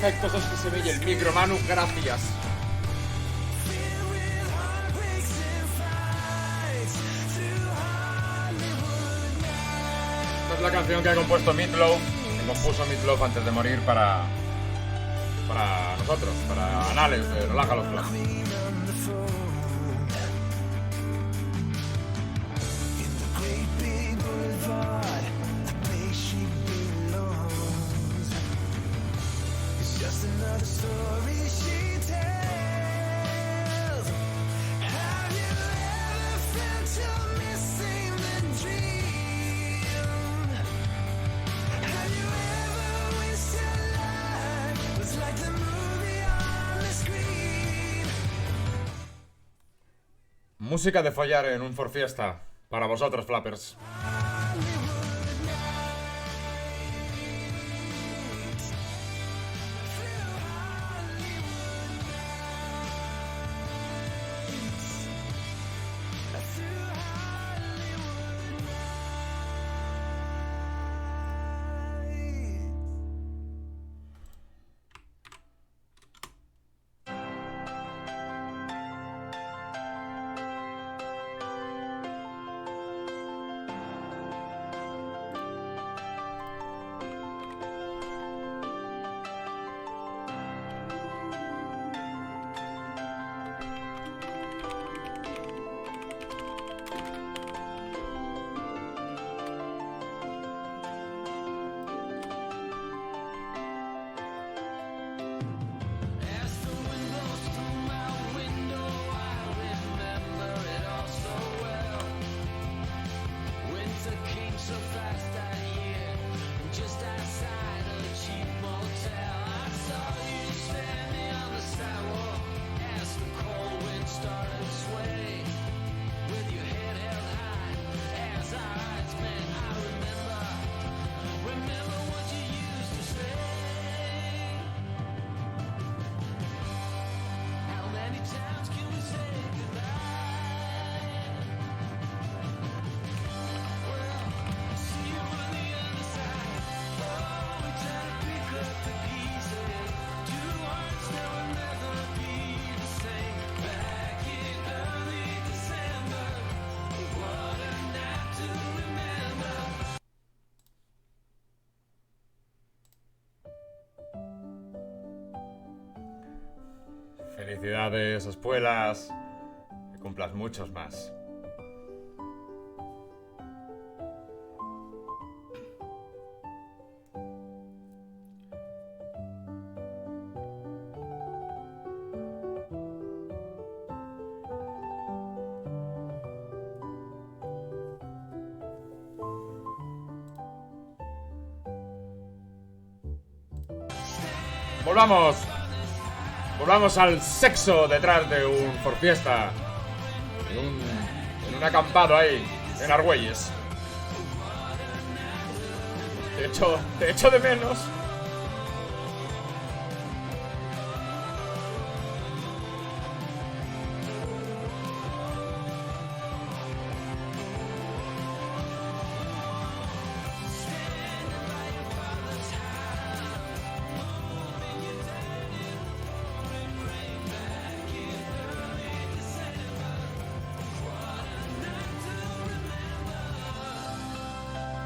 efectos es que se ve el micro, Manu, gracias. Esta es la canción que ha compuesto Meatloaf, que compuso Meatloaf antes de morir para nosotros, para Anales de Relájalo Club. Música de follar en un For Fiesta. Para vosotros, flappers. Felicidades, espuelas. Que cumplas muchos más. Volvamos. Volvamos al sexo detrás de un For Fiesta. En un acampado ahí, en Argüelles. Te echo de menos.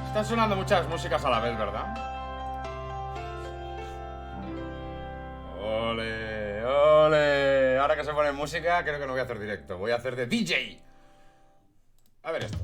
Están sonando muchas músicas a la vez, ¿verdad? ¡Ole! ¡Ole! Ahora que se pone música, creo que no voy a hacer directo. Voy a hacer de DJ. A ver esto.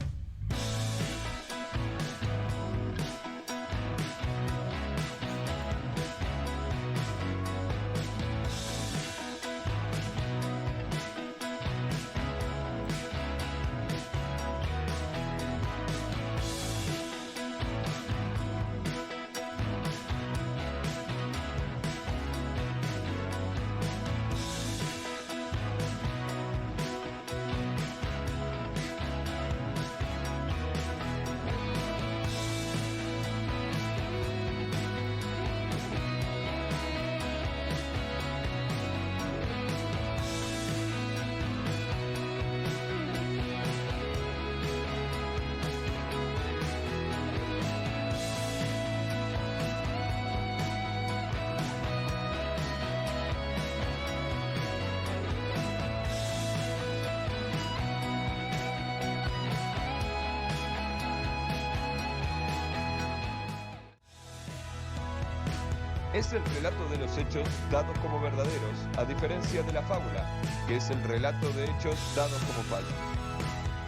Es el relato de los hechos dados como verdaderos, a diferencia de la fábula, que es el relato de hechos dados como falsos.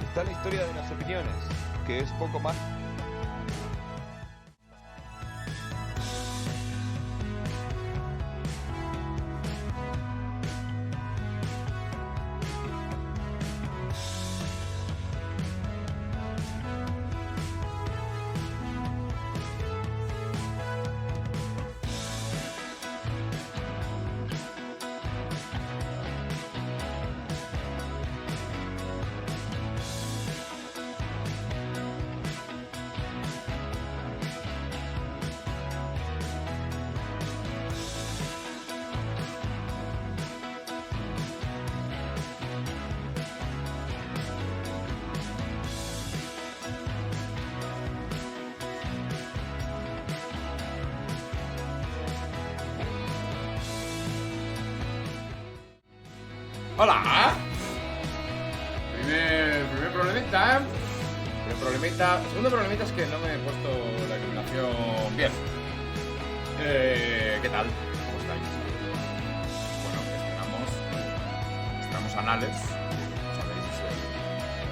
Está la historia de las opiniones, que es poco más. ¡Hola! Primer problemita. Segundo problemita es que no me he puesto la iluminación bien. ¿Qué tal? ¿Cómo estáis? Bueno, estamos anales. Sabéis,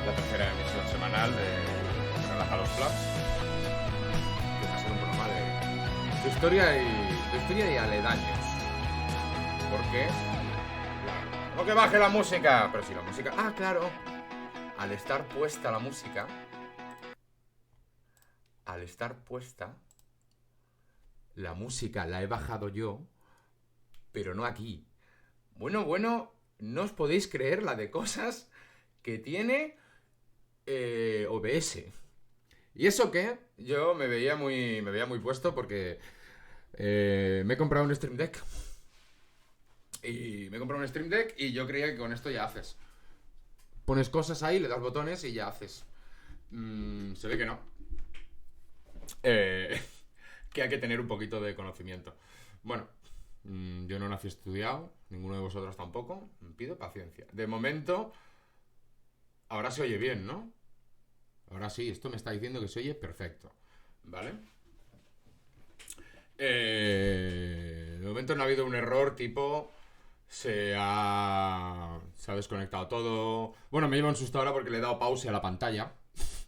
la tercera emisión semanal de Relaja los Flaps. Que va a ser un programa de historia y aledaños. Porque no que baje la música. Pero si la música... Ah, claro. Al estar puesta la música... La música la he bajado yo, pero no aquí. Bueno, no os podéis creer la de cosas que tiene OBS. ¿Y eso qué? Yo me veía muy puesto porque me he comprado un Stream Deck. Y yo creía que con esto ya haces. Pones cosas ahí, le das botones y ya haces. Se ve que no. Que hay que tener un poquito de conocimiento. Bueno, yo no nací estudiado, ninguno de vosotros tampoco. Pido paciencia. De momento, ahora se oye bien, ¿no? Ahora sí, esto me está diciendo que se oye perfecto. ¿Vale? De momento no ha habido un error tipo... Se ha desconectado todo. Bueno, me lleva un susto ahora porque le he dado pause a la pantalla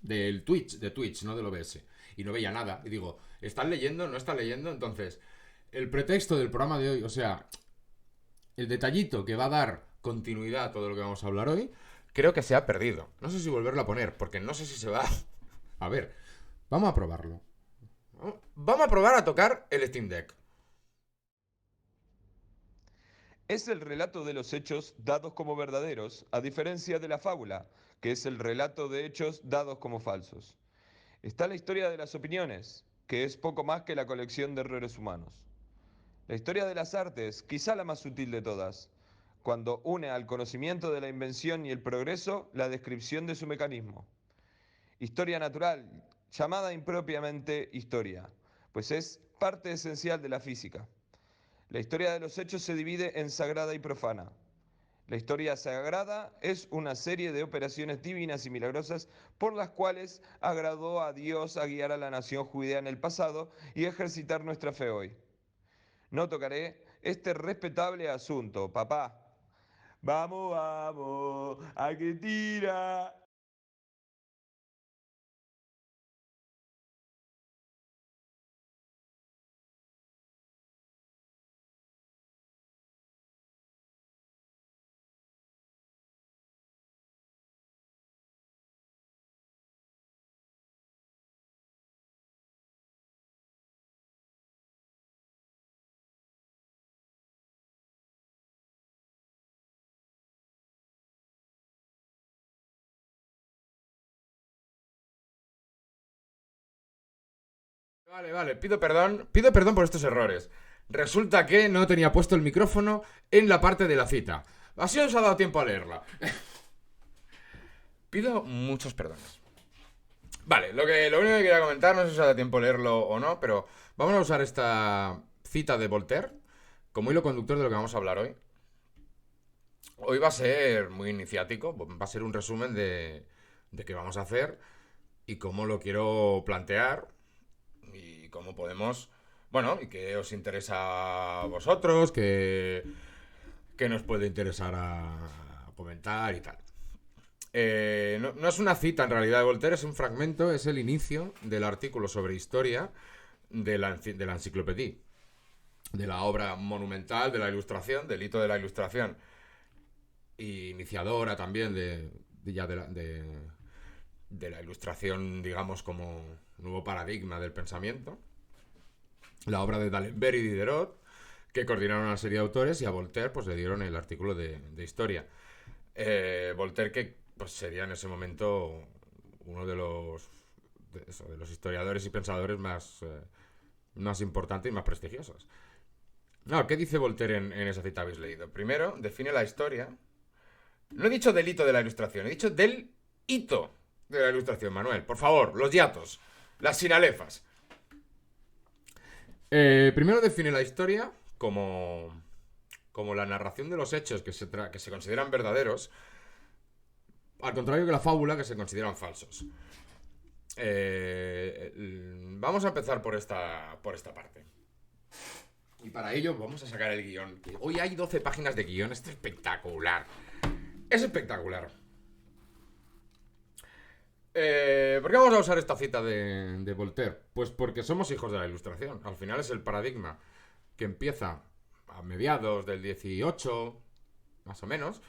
de Twitch, no del OBS. Y no veía nada. Y digo, ¿están leyendo? ¿No están leyendo? Entonces, el pretexto del programa de hoy, o sea, el detallito que va a dar continuidad a todo lo que vamos a hablar hoy, creo que se ha perdido. No sé si volverlo a poner, porque no sé si se va... A ver, vamos a probarlo. Vamos a probar a tocar el Steam Deck. Es el relato de los hechos dados como verdaderos, a diferencia de la fábula, que es el relato de hechos dados como falsos. Está la historia de las opiniones, que es poco más que la colección de errores humanos. La historia de las artes, quizá la más sutil de todas, cuando une al conocimiento de la invención y el progreso la descripción de su mecanismo. Historia natural, llamada impropiamente historia, pues es parte esencial de la física. La historia de los hechos se divide en sagrada y profana. La historia sagrada es una serie de operaciones divinas y milagrosas por las cuales agradó a Dios a guiar a la nación judía en el pasado y ejercitar nuestra fe hoy. No tocaré este respetable asunto, papá. Vamos, a que tira. Vale, pido perdón por estos errores. Resulta que no tenía puesto el micrófono en la parte de la cita. Así os ha dado tiempo a leerla. Pido muchos perdones. Vale, lo único que quería comentar, no sé si os ha dado tiempo a leerlo o no, pero vamos a usar esta cita de Voltaire como hilo conductor de lo que vamos a hablar hoy. Hoy va a ser muy iniciático, va a ser un resumen de qué vamos a hacer y cómo lo quiero plantear y cómo podemos Bueno, y que os interesa a vosotros, que nos puede interesar a comentar y tal. No es una cita en realidad de Voltaire, es un fragmento, es el inicio del artículo sobre historia de la enciclopedia, de la obra monumental de la Ilustración, del hito de la Ilustración, y iniciadora también de la Ilustración, digamos, como nuevo paradigma del pensamiento. La obra de D'Alembert y Diderot, que coordinaron una serie de autores, y a Voltaire pues le dieron el artículo de historia. Voltaire, que pues sería en ese momento uno de los historiadores y pensadores más importantes y más prestigiosos. No, ¿qué dice Voltaire en esa cita habéis leído? Primero, define la historia. No he dicho del hito de la Ilustración, he dicho del hito de la Ilustración, Manuel. Por favor, los hiatos, las sinalefas. Primero define la historia como la narración de los hechos que se consideran verdaderos, al contrario que la fábula, que se consideran falsos. Vamos a empezar por esta parte. Y para ello vamos a sacar el guión. Hoy hay 12 páginas de guión. Esto es espectacular. Es espectacular. ¿Por qué vamos a usar esta cita de Voltaire? Pues porque somos hijos de la Ilustración. Al final es el paradigma que empieza a mediados del 18, más o menos,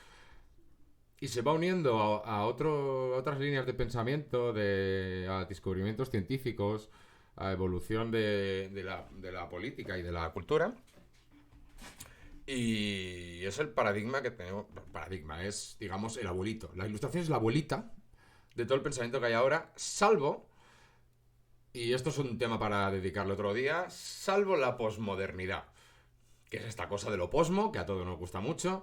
y se va uniendo a otras líneas de pensamiento, a descubrimientos científicos, a evolución de la política y de la cultura. Y es el paradigma que tenemos. Paradigma es, digamos, el abuelito. La Ilustración es la abuelita de todo el pensamiento que hay ahora, salvo, y esto es un tema para dedicarle otro día, salvo la posmodernidad, que es esta cosa de lo posmo, que a todos nos gusta mucho,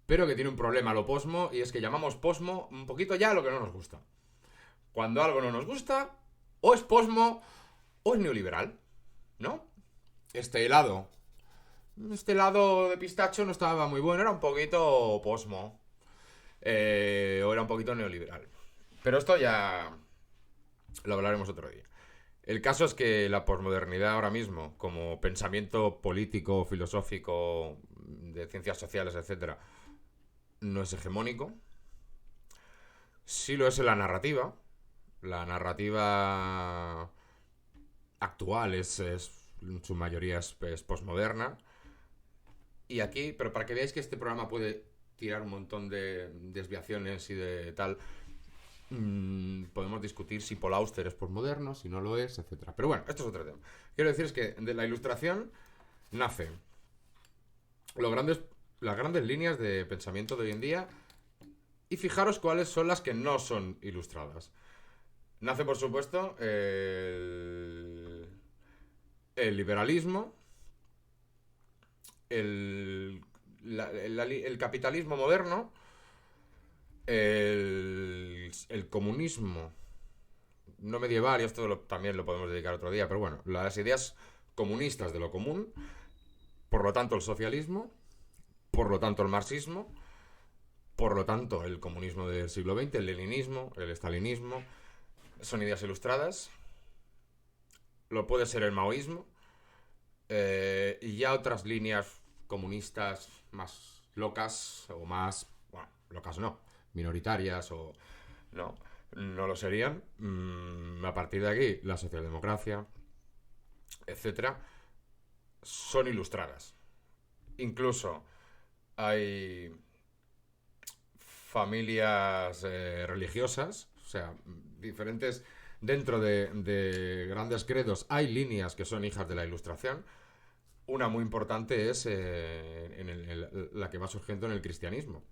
pero que tiene un problema lo posmo, y es que llamamos posmo un poquito ya a lo que no nos gusta. Cuando algo no nos gusta, o es posmo o es neoliberal, ¿no? Este helado de pistacho no estaba muy bueno, era un poquito posmo, o era un poquito neoliberal. Pero esto ya lo hablaremos otro día. El caso es que la posmodernidad ahora mismo, como pensamiento político, filosófico, de ciencias sociales, etcétera, no es hegemónico. Sí lo es en la narrativa. La narrativa actual en su mayoría es posmoderna. Y aquí, pero para que veáis que este programa puede tirar un montón de desviaciones y de tal, podemos discutir si Paul Auster es posmoderno, si no lo es, etcétera. Pero bueno, esto es otro tema. Quiero decir es que de la Ilustración nace las grandes líneas de pensamiento de hoy en día, y fijaros cuáles son las que no son ilustradas. Nace, por supuesto, el liberalismo, el capitalismo moderno, el comunismo no medieval, y esto también lo podemos dedicar otro día, pero bueno, las ideas comunistas de lo común, por lo tanto el socialismo, por lo tanto el marxismo, por lo tanto el comunismo del siglo XX, el leninismo, el estalinismo, son ideas ilustradas. Lo puede ser el maoísmo, y ya otras líneas comunistas más locas o más, bueno, locas no, minoritarias o no lo serían. A partir de aquí, la socialdemocracia, etcétera, son ilustradas. Incluso hay familias religiosas, o sea, diferentes. Dentro de grandes credos hay líneas que son hijas de la Ilustración. Una muy importante es la que va surgiendo en el cristianismo.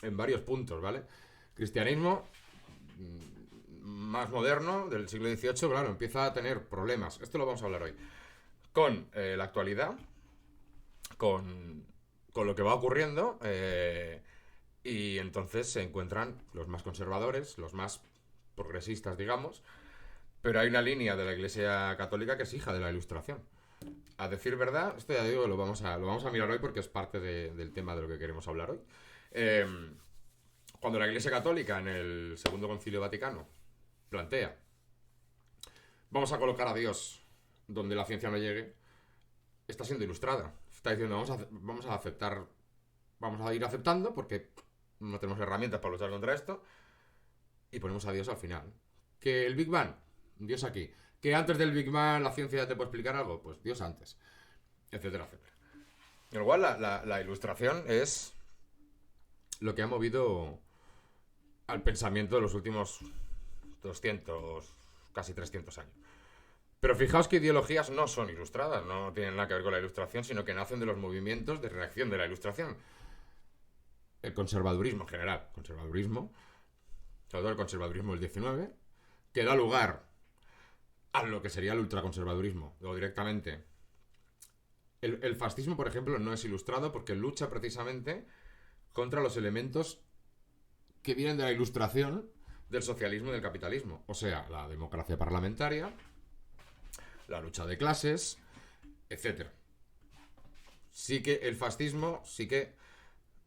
En varios puntos, ¿vale? Cristianismo más moderno, del siglo XVIII, claro, empieza a tener problemas. Esto lo vamos a hablar hoy. Con la actualidad, con lo que va ocurriendo, y entonces se encuentran los más conservadores, los más progresistas, digamos, pero hay una línea de la Iglesia Católica que es hija de la Ilustración. A decir verdad, esto ya digo, lo vamos a mirar hoy porque es parte del tema de lo que queremos hablar hoy. Cuando la Iglesia Católica en el Segundo Concilio Vaticano plantea: vamos a colocar a Dios donde la ciencia no llegue, está siendo ilustrada. Está diciendo, vamos a aceptar, vamos a ir aceptando porque no tenemos herramientas para luchar contra esto y ponemos a Dios al final. Que el Big Bang, Dios aquí. Que antes del Big Bang la ciencia ya te puede explicar algo, pues Dios antes, etcétera, etcétera. Igual la ilustración es lo que ha movido al pensamiento de los últimos 200, casi 300 años. Pero fijaos que ideologías no son ilustradas, no tienen nada que ver con la ilustración, sino que nacen de los movimientos de reacción de la ilustración. El conservadurismo en general, sobre todo el conservadurismo del 19, que da lugar a lo que sería el ultraconservadurismo, o directamente. El fascismo, por ejemplo, no es ilustrado porque lucha precisamente contra los elementos que vienen de la ilustración del socialismo y del capitalismo. O sea, la democracia parlamentaria, la lucha de clases, etc. Sí que el fascismo, sí que...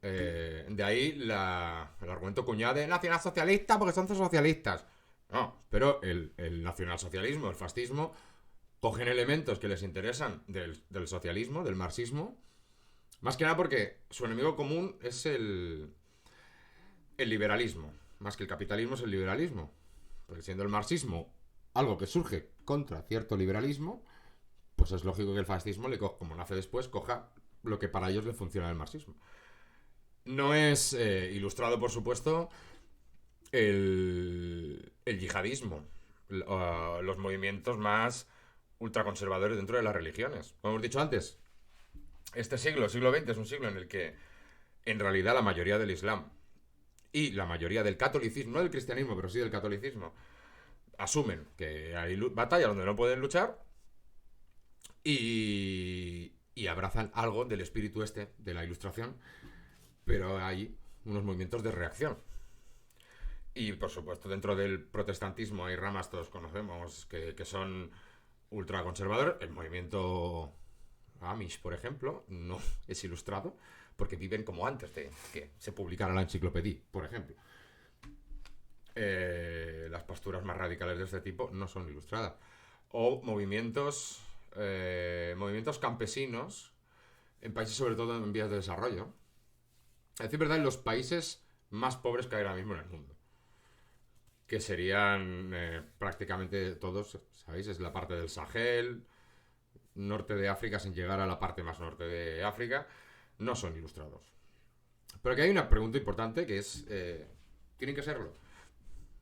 de ahí el argumento cuñado de nacionalsocialista porque son socialistas. No, pero el nacionalsocialismo, el fascismo, cogen elementos que les interesan del socialismo, del marxismo, más que nada porque su enemigo común es el liberalismo. Más que el capitalismo es el liberalismo. Porque siendo el marxismo algo que surge contra cierto liberalismo, pues es lógico que el fascismo, como nace después, coja lo que para ellos le funciona del marxismo. No es ilustrado, por supuesto, el yihadismo, los movimientos más ultraconservadores dentro de las religiones. Como hemos dicho antes, este siglo, el siglo XX, es un siglo en el que en realidad la mayoría del Islam y la mayoría del catolicismo, no del cristianismo, pero sí del catolicismo, asumen que hay batallas donde no pueden luchar y abrazan algo del espíritu de la ilustración, pero hay unos movimientos de reacción. Y por supuesto dentro del protestantismo hay ramas, todos conocemos, que son ultraconservadores. El movimiento Amish, por ejemplo, no es ilustrado porque viven como antes de que se publicara la enciclopedia, por ejemplo. Las posturas más radicales de este tipo no son ilustradas. O movimientos campesinos en países sobre todo en vías de desarrollo. Es decir, verdad, en los países más pobres que hay ahora mismo en el mundo. Que serían prácticamente todos, ¿sabéis? Es la parte del Sahel, norte de África, sin llegar a la parte más norte de África, no son ilustrados. Pero aquí hay una pregunta importante que es, ¿tienen que serlo?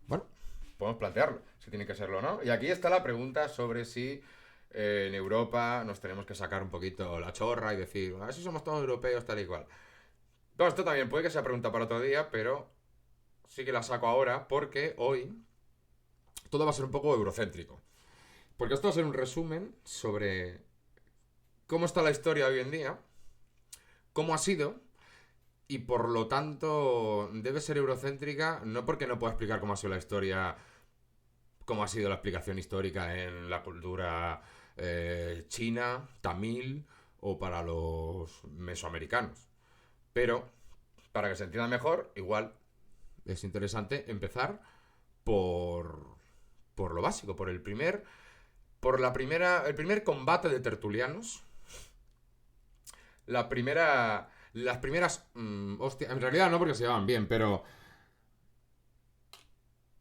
Bueno, podemos plantearlo, si tienen que serlo o no. Y aquí está la pregunta sobre si en Europa nos tenemos que sacar un poquito la chorra y decir, a ver si somos todos europeos, tal y cual. Bueno, esto también puede que sea pregunta para otro día, pero sí que la saco ahora porque hoy todo va a ser un poco eurocéntrico. Porque esto va a ser un resumen sobre cómo está la historia hoy en día, cómo ha sido, y por lo tanto debe ser eurocéntrica, no porque no pueda explicar cómo ha sido la historia, cómo ha sido la explicación histórica en la cultura china, tamil o para los mesoamericanos. Pero, para que se entienda mejor, igual es interesante empezar por lo básico, el primer combate de tertulianos. Las primeras hostia, en realidad no porque se llevaban bien, pero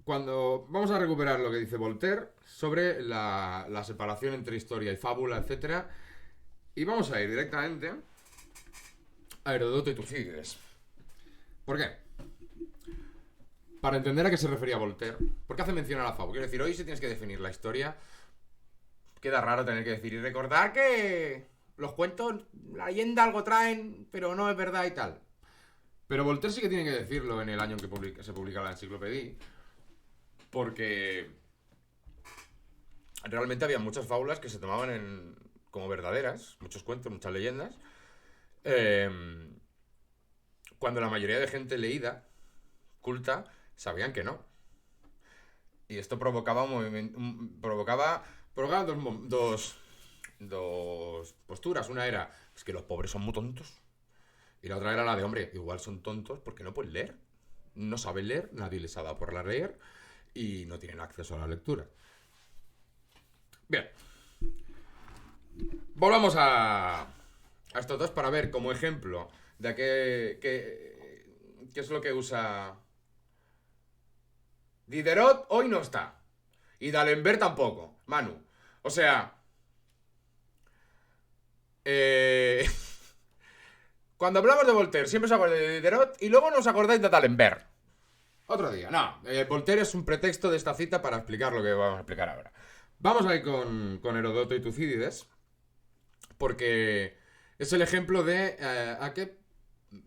cuando vamos a recuperar lo que dice Voltaire sobre la separación entre historia y fábula, etcétera, y vamos a ir directamente a Heródoto y Tucídides. ¿Por qué? Para entender a qué se refería Voltaire. ¿Por qué hace mención a la fábula? Quiero decir, hoy si tienes que definir la historia, queda raro tener que decir y recordar que los cuentos, la leyenda algo traen, pero no es verdad y tal. Pero Voltaire sí que tiene que decirlo en el año en que se publica la enciclopedia, porque realmente había muchas fábulas que se tomaban como verdaderas, muchos cuentos, muchas leyendas, cuando la mayoría de gente leída, culta, sabían que no. Y esto provocaba un movimiento, provocaba dos posturas. Una era, es que los pobres son muy tontos. Y la otra era la de, hombre, igual son tontos porque no pueden leer. No saben leer, nadie les ha dado por leer y no tienen acceso a la lectura. Bien. Volvamos a estos dos para ver como ejemplo de qué es lo que usa Diderot. Hoy no está. Y D'Alembert tampoco, Manu. O sea, eh, cuando hablamos de Voltaire siempre os acordáis de Diderot y luego no os acordáis de D'Alembert. Otro día, no. Voltaire es un pretexto de esta cita para explicar lo que vamos a explicar ahora. Vamos a ir con Herodoto y Tucídides, porque es el ejemplo de a qué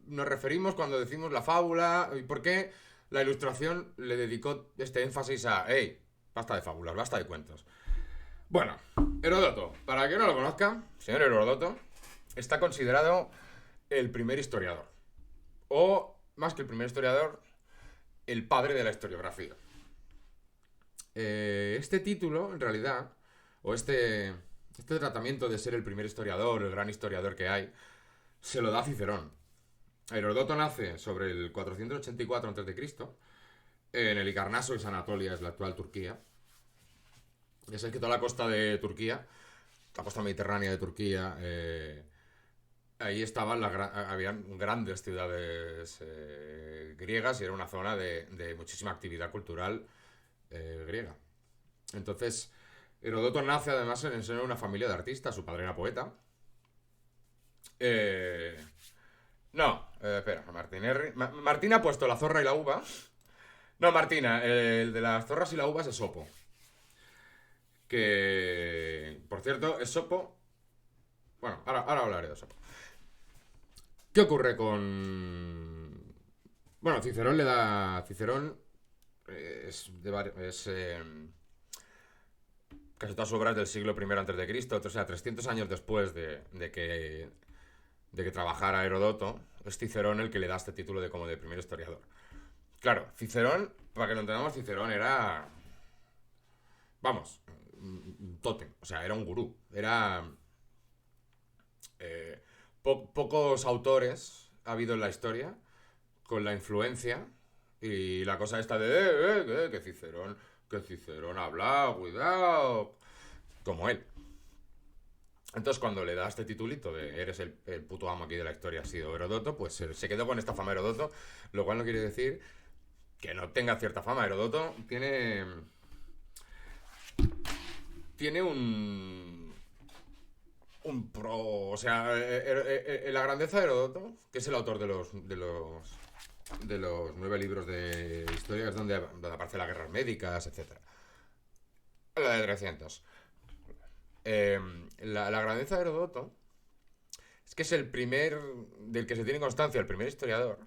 nos referimos cuando decimos la fábula y por qué la Ilustración le dedicó este énfasis a, hey, basta de fábulas, basta de cuentos. Bueno, Herodoto, para que no lo conozca, señor Herodoto, está considerado el primer historiador. O, más que el primer historiador, el padre de la historiografía. Este título, en realidad, o este tratamiento de ser el primer historiador, el gran historiador que hay, se lo da Cicerón. Herodoto nace sobre el 484 a.C. en el Licarnaso, que es Anatolia, es la actual Turquía. Ya sabéis que toda la costa de Turquía, la costa mediterránea de Turquía, ahí estaban habían grandes ciudades griegas y era una zona de muchísima actividad cultural griega. Entonces, Herodoto nace además en el seno de una familia de artistas. Su padre era poeta. Espera, Martín ha puesto la zorra y la uva. No, Martina, el de las zorras y la uva es Esopo. Que, por cierto, Esopo... Bueno, ahora hablaré de Esopo. ¿Qué ocurre con...? Bueno, Cicerón le da... Cicerón casi todas sus obras del siglo I a.C., o sea, 300 años después de que trabajara Herodoto, es Cicerón el que le da este título de como de primer historiador. Claro, Cicerón, para que lo entendamos, Cicerón era... Vamos, un tótem, o sea, era un gurú. Era... pocos autores ha habido en la historia con la influencia y la cosa esta de que Cicerón habla, cuidado, como él. Entonces cuando le da este titulito de eres el puto amo aquí de la historia, ha sido Herodoto, pues se quedó con esta fama Herodoto, lo cual no quiere decir que no tenga cierta fama. Herodoto tiene un pro, o sea, la grandeza de Herodoto, que es el autor de los 9 libros de historia, es donde aparecen las guerras médicas, etc. La de 300. La grandeza de Herodoto es que es el primer, del que se tiene constancia, el primer historiador,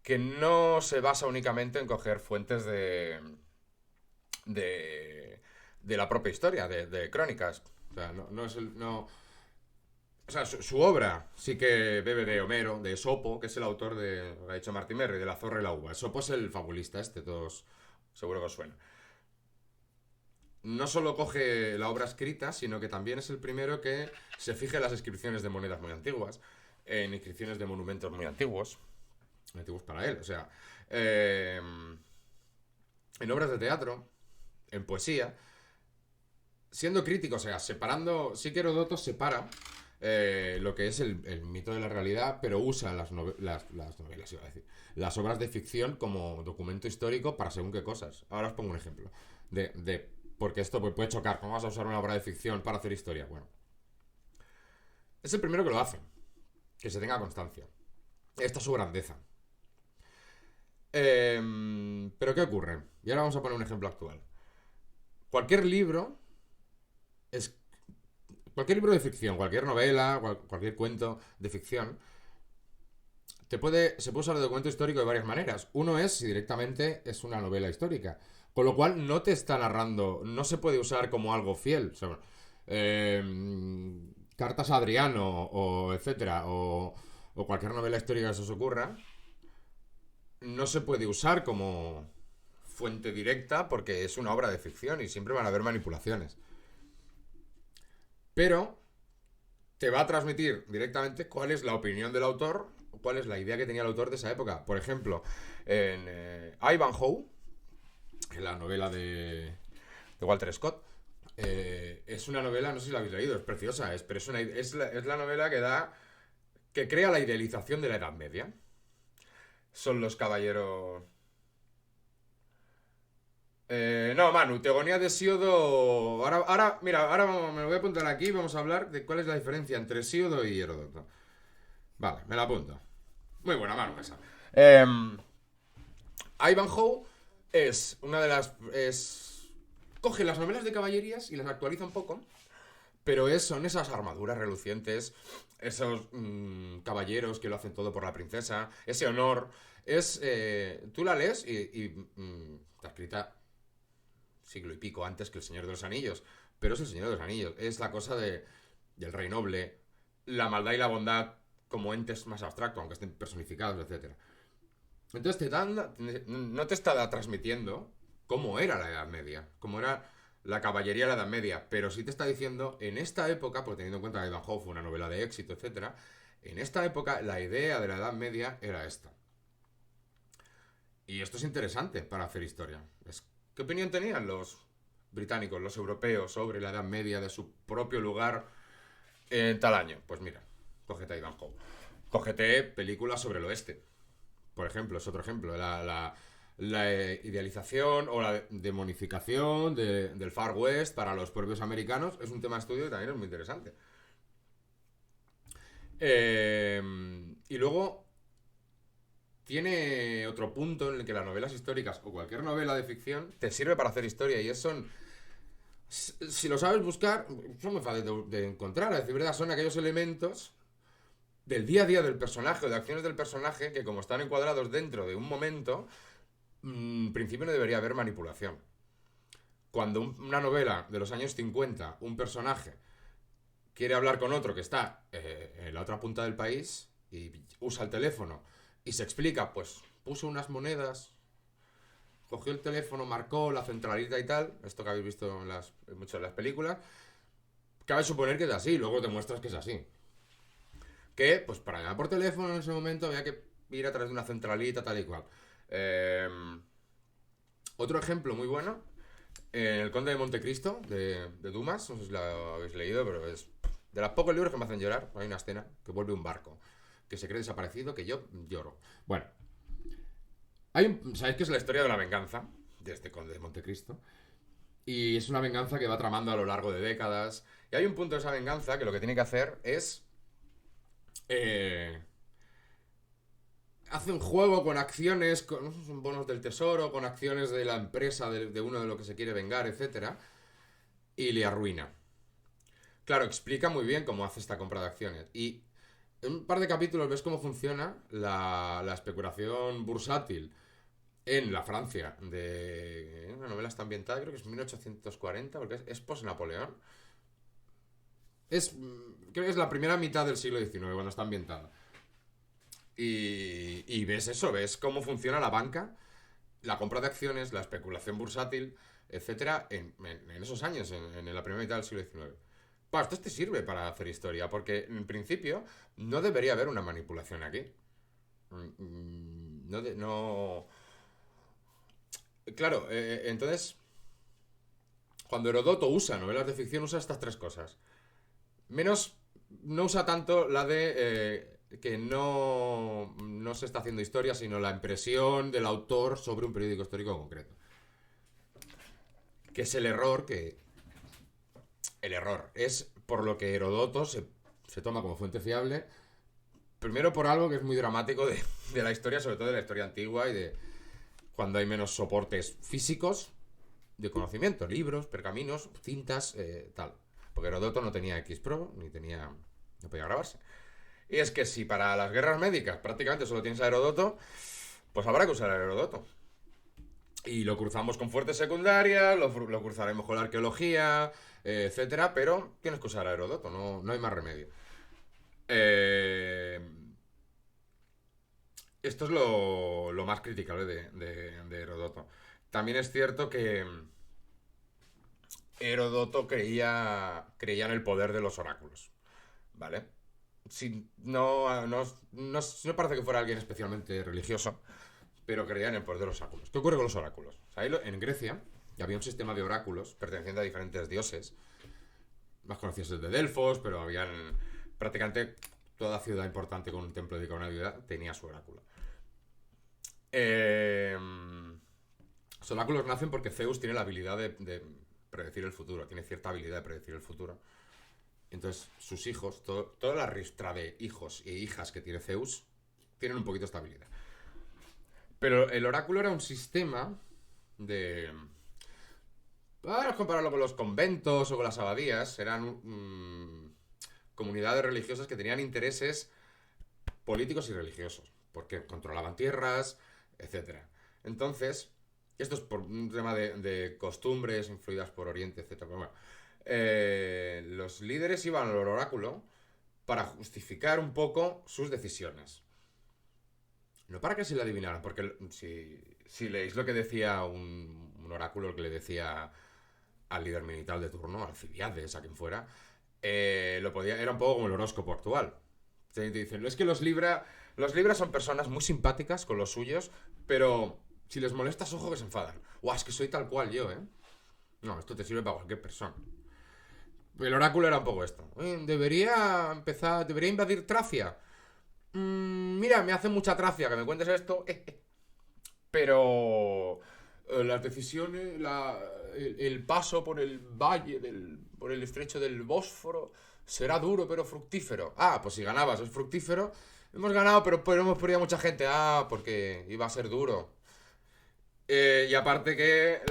que no se basa únicamente en coger fuentes de la propia historia, de crónicas. O sea, no es el... No, o sea, su obra sí que bebe de Homero, de Esopo, que es el autor de, lo ha dicho Martín Merry, de La zorra y la uva. Esopo es el fabulista todos seguro que os suena. No solo coge la obra escrita, sino que también es el primero que se fija en las inscripciones de monedas muy antiguas, en inscripciones de monumentos muy antiguos para él, o sea, en obras de teatro, en poesía, siendo crítico, o sea, separando, sí que Herodoto separa lo que es el mito de la realidad, pero usa las novelas, iba a decir, las obras de ficción como documento histórico para según qué cosas. Ahora os pongo un ejemplo porque esto puede chocar. ¿Cómo vas a usar una obra de ficción para hacer historia? Bueno, es el primero que lo hace, que se tenga constancia. Esta es su grandeza. Pero ¿qué ocurre? Y ahora vamos a poner un ejemplo actual. Cualquier libro de ficción, cualquier novela, cualquier cuento de ficción, se puede usar el documento histórico de varias maneras. Uno es si directamente es una novela histórica, con lo cual no te está narrando, no se puede usar como algo fiel. O sea, Cartas a Adriano o etcétera, o cualquier novela histórica que se os ocurra, no se puede usar como fuente directa porque es una obra de ficción y siempre van a haber manipulaciones. Pero te va a transmitir directamente cuál es la opinión del autor, o cuál es la idea que tenía el autor de esa época. Por ejemplo, en Ivanhoe, en la novela de Walter Scott, Es una novela, no sé si la habéis leído, es preciosa, pero es la novela que crea la idealización de la Edad Media. Son los caballeros... no, Manu, Teogonía de Siodo... Mira, me lo voy a apuntar aquí y vamos a hablar de cuál es la diferencia entre Siodo y Heródoto. Vale, me la apunto. Muy buena, Manu, esa. Ivanhoe es una de las... Coge las novelas de caballerías y las actualiza un poco, pero son esas armaduras relucientes, esos caballeros que lo hacen todo por la princesa, ese honor. Tú la lees y está escrita siglo y pico antes que El Señor de los Anillos, pero es El Señor de los Anillos. Es la cosa del rey noble, la maldad y la bondad como entes más abstractos, aunque estén personificados, etcétera. Entonces no te está transmitiendo cómo era la Edad Media, cómo era la caballería de la Edad Media, pero sí te está diciendo, en esta época, porque teniendo en cuenta que Ivanhoe fue una novela de éxito, etcétera, en esta época la idea de la Edad Media era esta. Y esto es interesante para hacer historia. ¿Qué opinión tenían los británicos, los europeos, sobre la Edad Media de su propio lugar en tal año? Pues mira, cógete Ivanhoe. Cógete películas sobre el oeste. Por ejemplo, es otro ejemplo. La idealización o la demonificación del Far West para los propios americanos es un tema de estudio que también es muy interesante. Y luego tiene otro punto en el que las novelas históricas o cualquier novela de ficción te sirve para hacer historia y si lo sabes buscar, son muy fáciles de encontrar. A decir verdad, son aquellos elementos del día a día del personaje o de acciones del personaje que, como están encuadrados dentro de un momento, en principio no debería haber manipulación. Cuando una novela de los años 50, un personaje quiere hablar con otro que está en la otra punta del país y usa el teléfono y se explica, pues puso unas monedas, cogió el teléfono, marcó la centralita y tal, esto que habéis visto en muchas de las películas, cabe suponer que es así, luego te muestras que es así. Que, pues para llamar por teléfono en ese momento había que ir a través de una centralita tal y cual. Otro ejemplo muy bueno, El Conde de Montecristo, de Dumas, no sé si lo habéis leído, pero es de los pocos libros que me hacen llorar. Hay una escena que vuelve un barco, que se cree desaparecido, que yo lloro. Bueno, ¿sabéis que es la historia de la venganza de este Conde de Montecristo? Y es una venganza que va tramando a lo largo de décadas. Y hay un punto de esa venganza que lo que tiene que hacer es... hace un juego con acciones, con bonos del tesoro, con acciones de la empresa, de uno de lo que se quiere vengar, etcétera, y le arruina. Claro, explica muy bien cómo hace esta compra de acciones. Y en un par de capítulos ves cómo funciona la especulación bursátil en la Francia de... Una novela está ambientada, creo que es 1840, porque es post-Napoleón. Creo que es la primera mitad del siglo XIX cuando está ambientada. Y ves eso, ves cómo funciona la banca, la compra de acciones, la especulación bursátil, etcétera, en esos años, en la primera mitad del siglo XIX. Esto te sirve para hacer historia, porque en principio no debería haber una manipulación aquí. No. Claro, entonces, cuando Herodoto usa novelas de ficción, usa estas tres cosas. No usa tanto la de que no se está haciendo historia, sino la impresión del autor sobre un periódico histórico concreto. Que es el error que... El error es por lo que Herodoto se toma como fuente fiable. Primero por algo que es muy dramático de la historia, sobre todo de la historia antigua y de cuando hay menos soportes físicos de conocimiento, libros, pergaminos, cintas, tal. Porque Herodoto no tenía X-Pro, no podía grabarse. Y es que si para las guerras médicas prácticamente solo tienes a Herodoto, pues habrá que usar a Herodoto. Y lo cruzamos con fuentes secundarias, lo cruzaremos con la arqueología, etcétera, pero tienes que usar a Herodoto, no hay más remedio. Esto es lo más criticable de Herodoto. También es cierto que Herodoto creía en el poder de los oráculos, ¿vale? No parece que fuera alguien especialmente religioso, pero creía en el poder de los oráculos. ¿Qué ocurre con los oráculos? En Grecia y había un sistema de oráculos pertenecientes a diferentes dioses. Más conocidos el de Delfos, pero habían prácticamente toda ciudad importante con un templo dedicado a una deidad tenía su oráculo. Los oráculos nacen porque Zeus tiene la habilidad de predecir el futuro, tiene cierta habilidad de predecir el futuro. Entonces, sus hijos, toda la ristra de hijos e hijas que tiene Zeus, tienen un poquito esta habilidad. Pero el oráculo era un sistema de... Vamos a compararlo con los conventos o con las abadías. Eran comunidades religiosas que tenían intereses políticos y religiosos, porque controlaban tierras, etcétera. Entonces, esto es por un tema de costumbres influidas por Oriente, etcétera. Pero bueno, los líderes iban al oráculo para justificar un poco sus decisiones. No para que se le adivinaran, porque si leéis lo que decía un oráculo, lo que le decía al líder militar de turno, a Alcibiades, a quien fuera, era un poco como el horóscopo actual. Te dicen, es que los Libra son personas muy simpáticas con los suyos, pero si les molestas, ojo que se enfadan. Guau, es que soy tal cual yo, ¿eh? No, esto te sirve para cualquier persona. El oráculo era un poco esto. Debería invadir Tracia. Mira, me hace mucha tracia que me cuentes esto. Pero las decisiones, el paso por el valle, por el estrecho del Bósforo, será duro pero fructífero. Ah, pues si ganabas es fructífero. Hemos ganado, pero hemos perdido a mucha gente. Ah, porque iba a ser duro. Y aparte que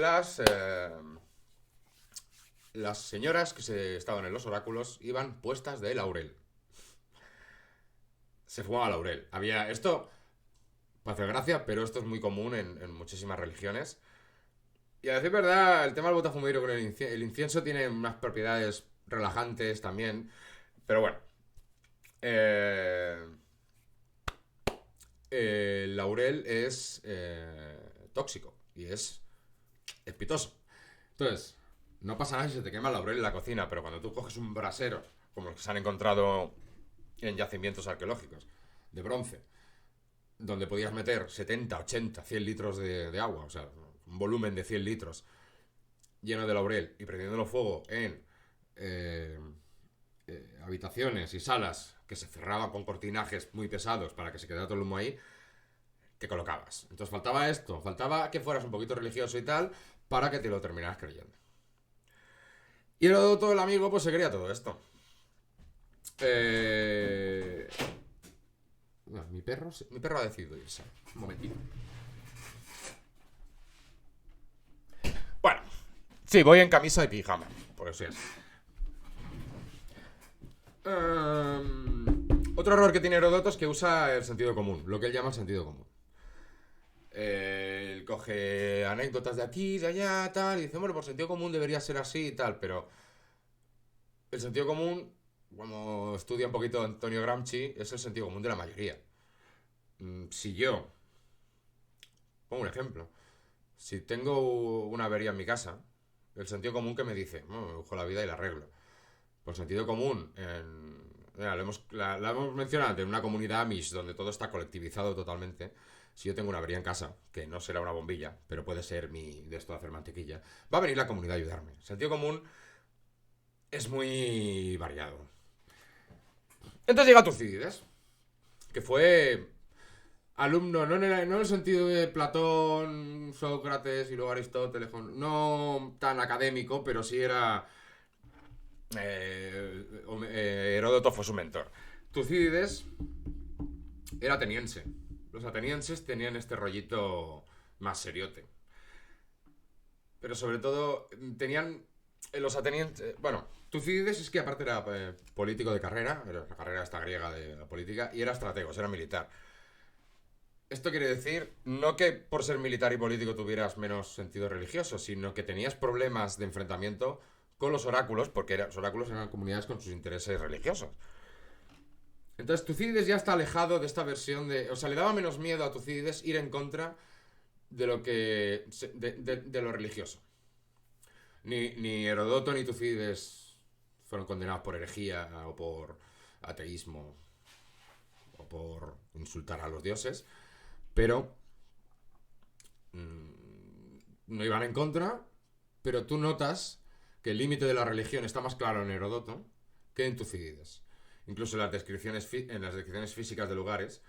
las señoras que estaban en los oráculos iban puestas de laurel. Se fumaba laurel. Había esto, para hacer gracia, pero esto es muy común en muchísimas religiones. Y a decir verdad, el tema del botafumeiro con el incienso tiene unas propiedades relajantes también. Pero bueno. El laurel es tóxico y es espitoso. Entonces, no pasa nada si se te quema el laurel en la cocina, pero cuando tú coges un brasero, como los que se han encontrado en yacimientos arqueológicos de bronce, donde podías meter 70, 80, 100 litros de agua, o sea, un volumen de 100 litros lleno de laurel y prendiéndolo fuego en habitaciones y salas que se cerraban con cortinajes muy pesados para que se quedara todo el humo ahí, te colocabas. Entonces faltaba esto, faltaba que fueras un poquito religioso y tal para que te lo terminaras creyendo. Y todo el amigo pues se creía todo esto. Mi perro ha decidido irse. Un momentito. Bueno, sí, voy en camisa y pijama. Por eso es. Otro error que tiene Heródoto es que usa el sentido común, lo que él llama el sentido común. Él coge anécdotas de aquí, de allá, tal, y dice, bueno, por sentido común debería ser así y tal, pero el sentido común, como estudia un poquito Antonio Gramsci, es el sentido común de la mayoría. Si yo, pongo un ejemplo, si tengo una avería en mi casa, el sentido común que me dice, me busco la vida y la arreglo. Por sentido común, la hemos mencionado en una comunidad Amish donde todo está colectivizado totalmente. Si yo tengo una avería en casa, que no será una bombilla, pero puede ser de esto de hacer mantequilla, va a venir la comunidad a ayudarme. El sentido común es muy variado. Entonces llega Tucídides, que fue alumno, no en el sentido de Platón, Sócrates y luego Aristóteles, no tan académico, pero sí era... Heródoto fue su mentor. Tucídides era ateniense. Los atenienses tenían este rollito más seriote. Pero sobre todo tenían los atenienses... Bueno, Tucídides es que aparte era político de carrera, era la carrera esta griega de la política, y era estratego, era militar. Esto quiere decir no que por ser militar y político tuvieras menos sentido religioso, sino que tenías problemas de enfrentamiento con los oráculos, porque los oráculos eran comunidades con sus intereses religiosos. Entonces Tucídides ya está alejado de esta versión de... O sea, le daba menos miedo a Tucídides ir en contra de lo que... de lo religioso. Ni Heródoto ni Tucídides fueron condenados por herejía o por ateísmo o por insultar a los dioses, pero no iban en contra, pero tú notas que el límite de la religión está más claro en Heródoto que en Tucídides. Incluso en las descripciones físicas de lugares,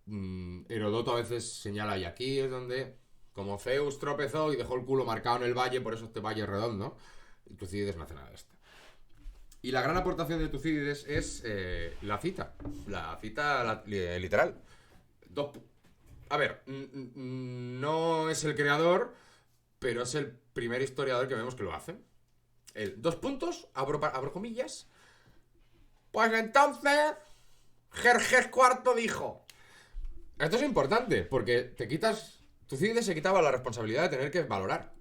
Heródoto a veces señala, y aquí es donde, como Zeus tropezó y dejó el culo marcado en el valle, por eso este valle es redondo, y Tucídides no hace nada de esto. Y la gran aportación de Tucídides es la cita literal. A ver, no es el creador, pero es el primer historiador que vemos que lo hace. Dos puntos, abro comillas. Pues entonces, Jerjes IV dijo. Esto es importante, porque Tucídides se quitaba la responsabilidad de tener que valorar.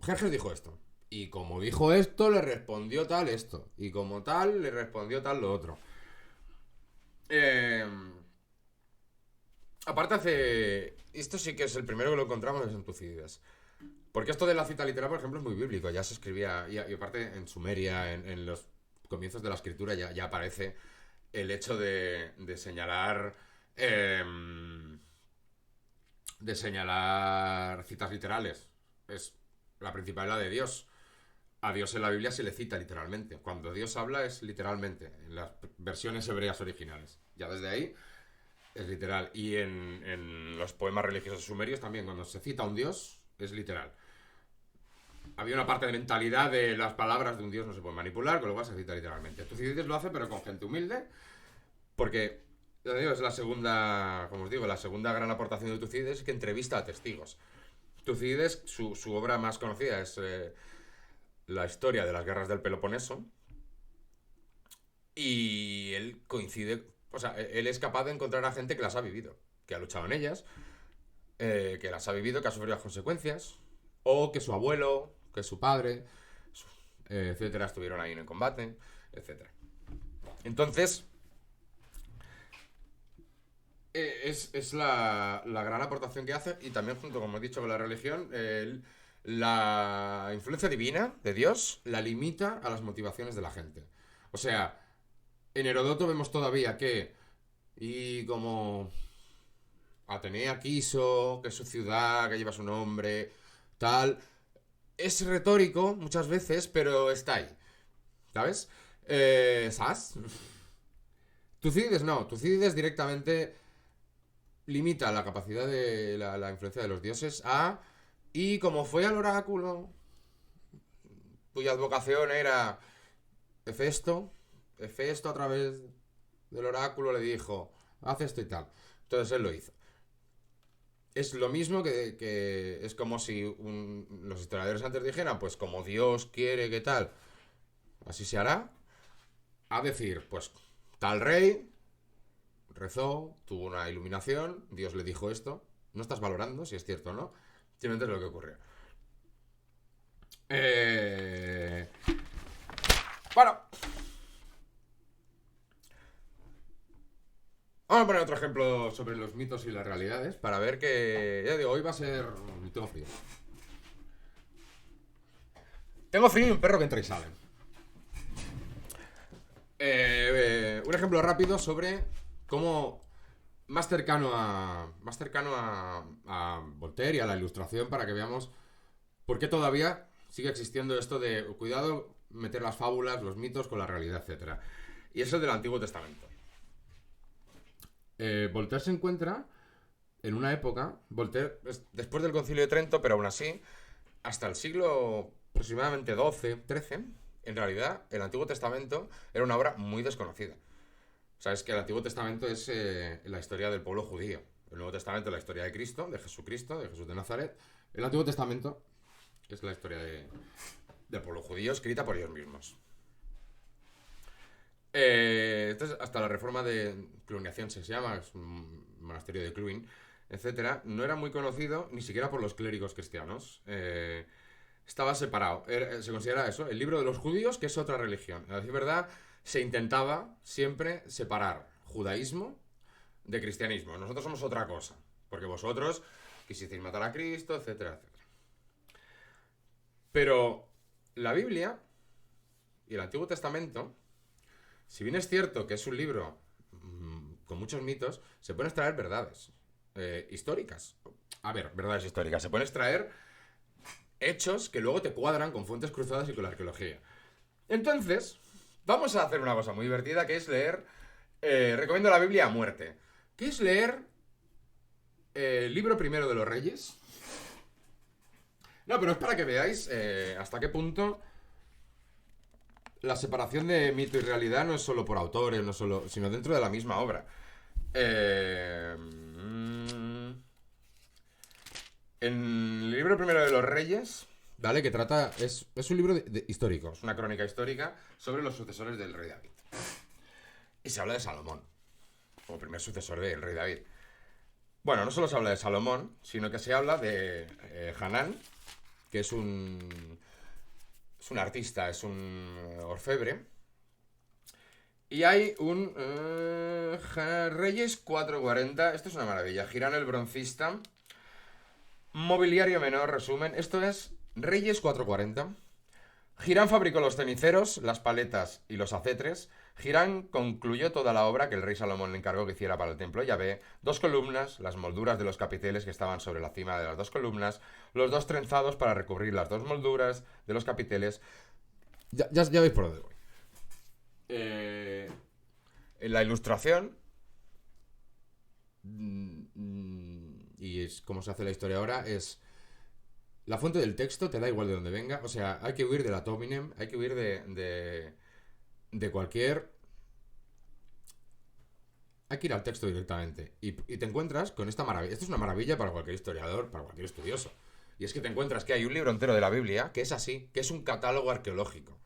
Jerjes dijo esto. Y como dijo esto, le respondió tal esto. Y como tal, le respondió tal lo otro. Aparte esto sí que es el primero que lo encontramos en Tucídides. Porque esto de la cita literal, por ejemplo, es muy bíblico. Ya se escribía, y aparte en Sumeria, en los comienzos de la escritura, ya aparece el hecho de señalar... de señalar citas literales. Es la principal, la de Dios. A Dios en la Biblia se le cita literalmente. Cuando Dios habla es literalmente, en las versiones hebreas originales. Ya desde ahí es literal. Y en los poemas religiosos sumerios también, cuando se cita a un Dios, es literal. Había una parte de mentalidad de las palabras de un Dios no se puede manipular, con lo cual se cita literalmente. Tucídides lo hace, pero con gente humilde, porque, ya digo, es la segunda, como os digo, la segunda gran aportación de Tucídides, que entrevista a testigos. Tucídides, su obra más conocida es la historia de las guerras del Peloponeso, y él coincide, o sea, él es capaz de encontrar a gente que las ha vivido, que ha luchado en ellas, que las ha vivido, que ha sufrido las consecuencias, o que su abuelo, que su padre, etcétera, estuvieron ahí en el combate, etcétera. Entonces, es la gran aportación que hace, y también junto, como he dicho, con la religión, la influencia divina de Dios la limita a las motivaciones de la gente. O sea, en Heródoto vemos todavía que, y como Atenea quiso, que es su ciudad, que lleva su nombre, tal, es retórico muchas veces, pero está ahí, ¿sabes? ¿Sabes? Tucídides no, Tucídides directamente limita la capacidad de la influencia de los dioses a... Y como fue al oráculo, cuya advocación era Hefesto a través del oráculo le dijo, haz esto y tal. Entonces él lo hizo. Es lo mismo que es como si los historiadores antes dijeran, pues como Dios quiere que tal, así se hará. A decir, pues tal rey rezó, tuvo una iluminación, Dios le dijo esto. No estás valorando si es cierto o no. Simplemente es lo que ocurrió. Bueno. Vamos a poner otro ejemplo sobre los mitos y las realidades para ver que... Ya digo, hoy va a ser... Tengo frío. Tengo frío y un perro que entra y sale. Un ejemplo rápido sobre cómo... Más cercano a Voltaire y a la Ilustración, para que veamos por qué todavía sigue existiendo esto de cuidado, meter las fábulas, los mitos con la realidad, etc. Y eso es del Antiguo Testamento. Voltaire se encuentra en una época, Voltaire después del Concilio de Trento, pero aún así, hasta el siglo aproximadamente XII, XIII, en realidad el Antiguo Testamento era una obra muy desconocida. Sabes que el Antiguo Testamento es la historia del pueblo judío. El Nuevo Testamento es la historia de Cristo, de Jesucristo, de Jesús de Nazaret. El Antiguo Testamento es la historia del pueblo judío escrita por ellos mismos. Entonces, hasta la reforma de Cluniacense se llama, es un monasterio de Cluny, etcétera, no era muy conocido ni siquiera por los clérigos cristianos. Estaba separado. Se considera eso, el libro de los judíos, que es otra religión. A decir verdad, se intentaba siempre separar judaísmo de cristianismo. Nosotros somos otra cosa, porque vosotros quisisteis matar a Cristo, etcétera, etcétera. Pero la Biblia y el Antiguo Testamento, si bien es cierto que es un libro con muchos mitos, se pueden extraer verdades históricas. A ver, verdades históricas. Se pueden extraer hechos que luego te cuadran con fuentes cruzadas y con la arqueología. Entonces, vamos a hacer una cosa muy divertida, que es leer... recomiendo la Biblia a muerte. Que es leer el libro primero de los Reyes. No, pero es para que veáis hasta qué punto la separación de mito y realidad no es solo por autores, no solo, sino dentro de la misma obra. En el libro primero de los Reyes, ¿vale? Que trata... Es un libro histórico, es una crónica histórica sobre los sucesores del rey David. Y se habla de Salomón, como primer sucesor del rey David. Bueno, no solo se habla de Salomón, sino que se habla de Hanán, que es un artista, es un orfebre. Y hay un Reyes 440, esto es una maravilla. Girán el broncista. Mobiliario menor, resumen. Esto es Reyes 440. Girán fabricó los ceniceros, las paletas y los acetres. Girán concluyó toda la obra que el rey Salomón le encargó que hiciera para el templo de Yahvé, 2 columnas, las molduras de los capiteles que estaban sobre la cima de las 2 columnas, los 2 trenzados para recubrir las 2 molduras de los capiteles. Ya veis por dónde voy. En la ilustración, y es como se hace la historia ahora, es... La fuente del texto te da igual de donde venga. O sea, hay que huir del ad hominem, hay que huir de cualquier... Hay que ir al texto directamente. Y te encuentras con esta maravilla. Esto es una maravilla para cualquier historiador, para cualquier estudioso. Y es que te encuentras que hay un libro entero de la Biblia que es así, que es un catálogo arqueológico.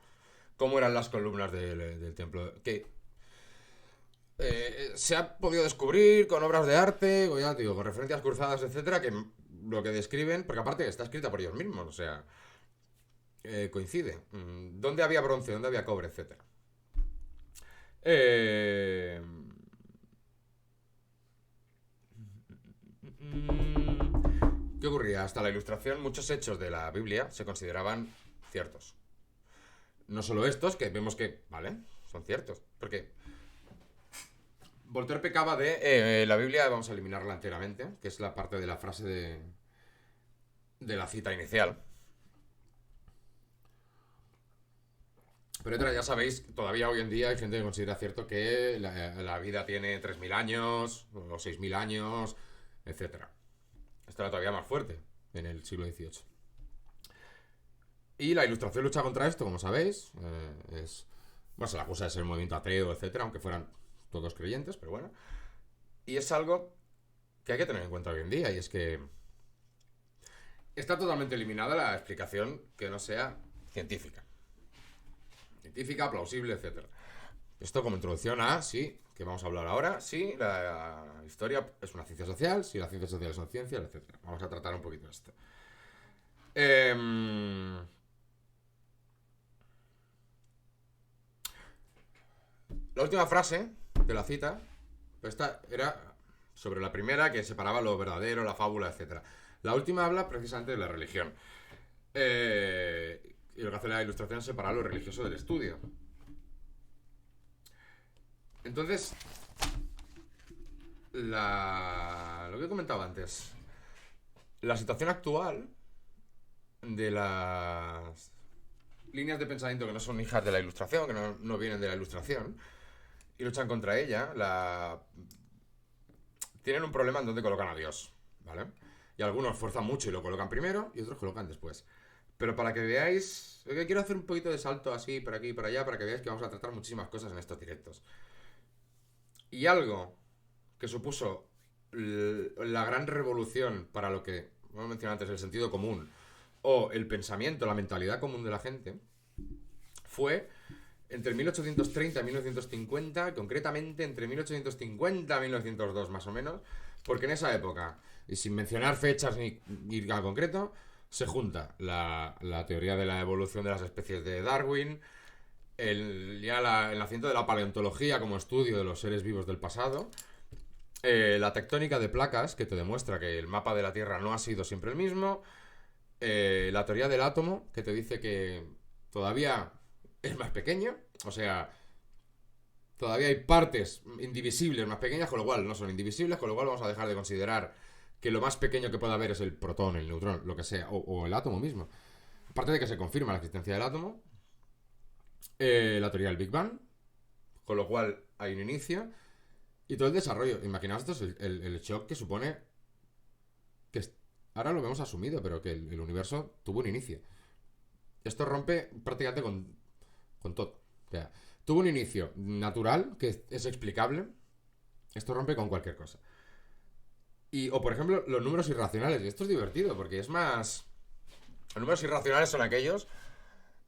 Cómo eran las columnas del templo. Que se ha podido descubrir con obras de arte, ya te digo, con referencias cruzadas, etcétera, que lo que describen, porque aparte está escrita por ellos mismos, o sea, coincide. ¿Dónde había bronce? ¿Dónde había cobre? Etcétera. ¿Qué ocurría? Hasta la Ilustración, muchos hechos de la Biblia se consideraban ciertos. No solo estos, que vemos que, vale, son ciertos. Porque Voltaire pecaba de la Biblia, vamos a eliminarla enteramente, que es la parte de la frase de la cita inicial. Pero ya sabéis, todavía hoy en día hay gente que considera cierto que la vida tiene 3.000 años, o 6.000 años, etcétera. Esto era todavía más fuerte en el siglo XVIII. Y la Ilustración lucha contra esto, como sabéis. Bueno, se la acusa de ser un movimiento ateo, etcétera, aunque fueran todos creyentes, pero bueno. Y es algo que hay que tener en cuenta hoy en día, y es que está totalmente eliminada la explicación que no sea científica. Científica, plausible, etcétera. Esto como introducción a, sí, que vamos a hablar ahora, sí, la historia es una ciencia social, sí, las ciencias sociales son ciencias, etcétera. Vamos a tratar un poquito esto. La última frase de la cita, esta era sobre la primera, que separaba lo verdadero, la fábula, etcétera. La última habla precisamente de la religión. Y lo que hace la Ilustración es separar lo religioso del estudio. Entonces, lo que he comentado antes, la situación actual de las líneas de pensamiento que no son hijas de la Ilustración, que no vienen de la Ilustración, y luchan contra ella, tienen un problema en donde colocan a Dios, ¿vale? Y algunos fuerzan mucho y lo colocan primero, y otros colocan después. Pero para que veáis, que quiero hacer un poquito de salto así, por aquí y por allá, para que veáis que vamos a tratar muchísimas cosas en estos directos. Y algo que supuso la gran revolución para lo que, como he mencionado antes, el sentido común, o el pensamiento, la mentalidad común de la gente, fue entre 1830 y 1950, concretamente entre 1850 y 1902 más o menos, porque en esa época, y sin mencionar fechas ni ir al concreto, se junta la teoría de la evolución de las especies de Darwin, el nacimiento de la paleontología como estudio de los seres vivos del pasado, la tectónica de placas, que te demuestra que el mapa de la Tierra no ha sido siempre el mismo, la teoría del átomo, que te dice que todavía es más pequeño, o sea, todavía hay partes indivisibles más pequeñas, con lo cual no son indivisibles, con lo cual vamos a dejar de considerar que lo más pequeño que pueda haber es el protón, el neutrón, lo que sea, o el átomo mismo. aparte de que se confirma la existencia del átomo, la teoría del Big Bang, con lo cual hay un inicio, y todo el desarrollo. Imaginaos esto es el shock que supone que ahora lo vemos asumido, pero que el universo tuvo un inicio. Esto rompe prácticamente con todo. O sea, tuvo un inicio natural, que es explicable. Esto rompe con cualquier cosa. O por ejemplo, los números irracionales. Y esto es divertido, porque es más... Los números irracionales son aquellos,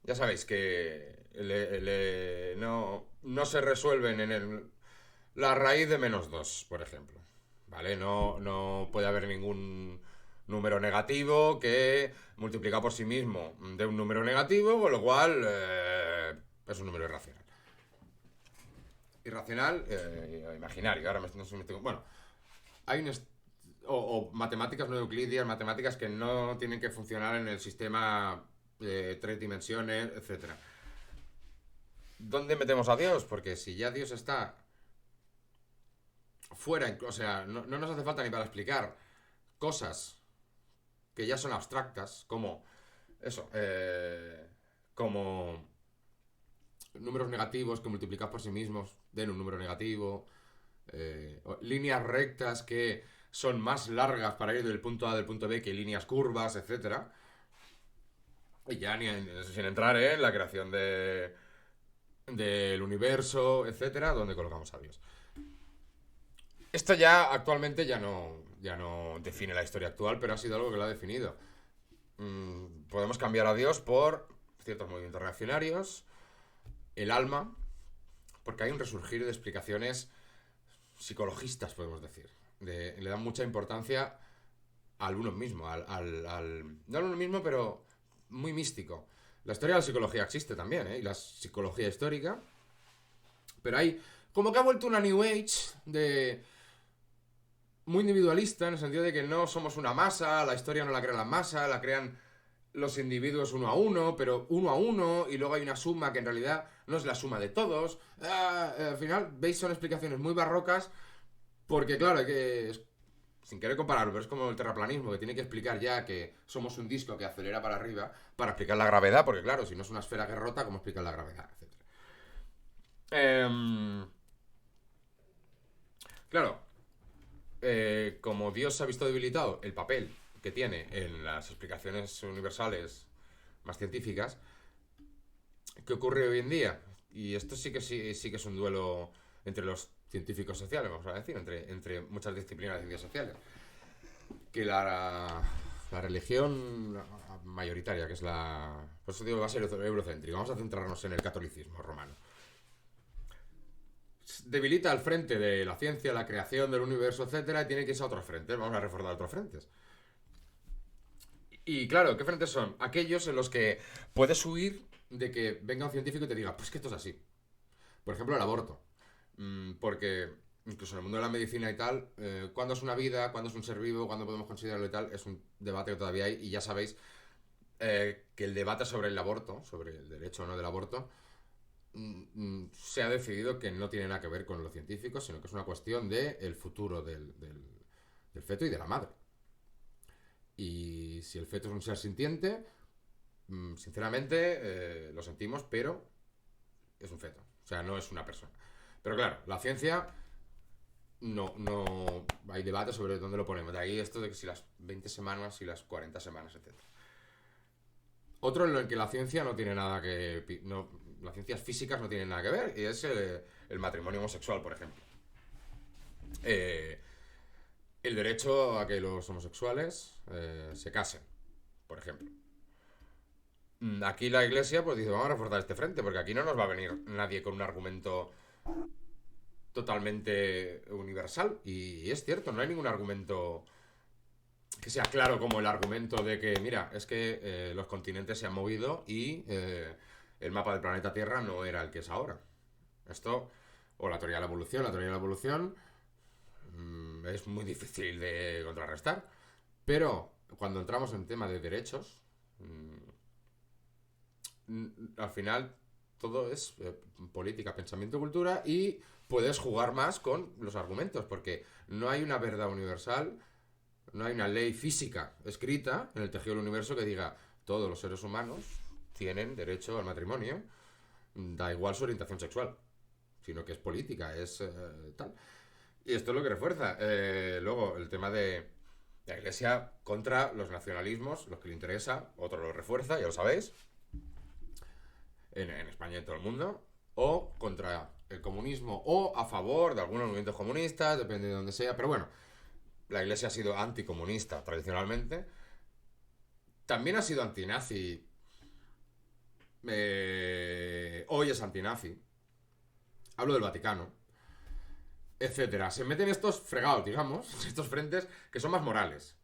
ya sabéis, que no se resuelven en la raíz de -2, por ejemplo. ¿Vale? No puede haber ningún número negativo que multiplica por sí mismo de un número negativo, con lo cual es un número irracional. Irracional, imaginario. Ahora no sé si me estoy... Bueno, hay o matemáticas no euclidias, matemáticas que no tienen que funcionar en el sistema de 3 dimensiones, etcétera. ¿Dónde metemos a Dios? Porque si ya Dios está fuera, o sea, no nos hace falta ni para explicar cosas que ya son abstractas, como eso, como números negativos que multiplicados por sí mismos den un número negativo, líneas rectas que son más largas para ir del punto A al punto B que líneas curvas, etcétera. Y ya sin entrar en la creación del universo, etcétera, donde colocamos a Dios. Esto ya actualmente ya no define la historia actual, pero ha sido algo que lo ha definido. Podemos cambiar a Dios por ciertos movimientos reaccionarios, el alma, porque hay un resurgir de explicaciones psicologistas, podemos decir. Le dan mucha importancia al uno mismo, no al uno mismo, pero muy místico. La historia de la psicología existe también, y la psicología histórica, pero hay como que ha vuelto una New Age de muy individualista, en el sentido de que no somos una masa, la historia no la crea la masa, la crean los individuos uno a uno, pero uno a uno, y luego hay una suma que en realidad no es la suma de todos. Al final, veis, son explicaciones muy barrocas, porque claro, hay que, sin querer compararlo, pero es como el terraplanismo, que tiene que explicar ya que somos un disco que acelera para arriba para explicar la gravedad, porque claro, si no es una esfera que rota, ¿cómo explicar la gravedad? Etcétera. Claro, como Dios ha visto debilitado el papel que tiene en las explicaciones universales más científicas, ¿qué ocurre hoy en día? Y esto sí que es un duelo entre los científicos sociales, vamos a decir, entre muchas disciplinas de ciencias sociales. Que la religión mayoritaria, que es la... Por eso digo que va a ser eurocéntrica. Vamos a centrarnos en el catolicismo romano. Debilita el frente de la ciencia, la creación del universo, etcétera, y tiene que irse a otros frentes. Vamos a reforzar otros frentes. Y claro, ¿qué frentes son? Aquellos en los que puedes huir de que venga un científico y te diga, pues que esto es así. Por ejemplo, el aborto. Porque incluso en el mundo de la medicina y tal, ¿cuándo es una vida? ¿Cuándo es un ser vivo? ¿Cuándo podemos considerarlo y tal? Es un debate que todavía hay, y ya sabéis que el debate sobre el aborto, sobre el derecho o no del aborto, se ha decidido que no tiene nada que ver con lo científico, sino que es una cuestión del futuro del feto y de la madre. Y si el feto es un ser sintiente, sinceramente lo sentimos, pero es un feto, o sea, no es una persona. Pero claro, la ciencia no hay debate sobre dónde lo ponemos. De ahí esto de que si las 20 semanas, si las 40 semanas, etc. Otro en el que la ciencia no tiene nada que... las ciencias físicas no tienen nada que ver, y es el matrimonio homosexual, por ejemplo. El derecho a que los homosexuales se casen, por ejemplo. Aquí la iglesia pues dice, vamos a reforzar este frente, porque aquí no nos va a venir nadie con un argumento totalmente universal. Y es cierto, no hay ningún argumento que sea claro como el argumento de que, mira, es que los continentes se han movido y el mapa del planeta Tierra no era el que es ahora. Esto, o la teoría de la evolución es muy difícil de contrarrestar. Pero cuando entramos en tema de derechos, al final todo es política, pensamiento, cultura, y puedes jugar más con los argumentos, porque no hay una verdad universal, no hay una ley física escrita en el tejido del universo que diga todos los seres humanos tienen derecho al matrimonio, da igual su orientación sexual, sino que es política, es tal. Y esto es lo que refuerza. Luego, el tema de la Iglesia contra los nacionalismos, los que le interesa, otro lo refuerza, ya lo sabéis, en España y en todo el mundo, o contra el comunismo, o a favor de algunos movimientos comunistas, depende de donde sea, pero bueno, la Iglesia ha sido anticomunista tradicionalmente, también ha sido antinazi, hoy es antinazi, hablo del Vaticano, etcétera. Se meten estos fregados, digamos, estos frentes que son más morales.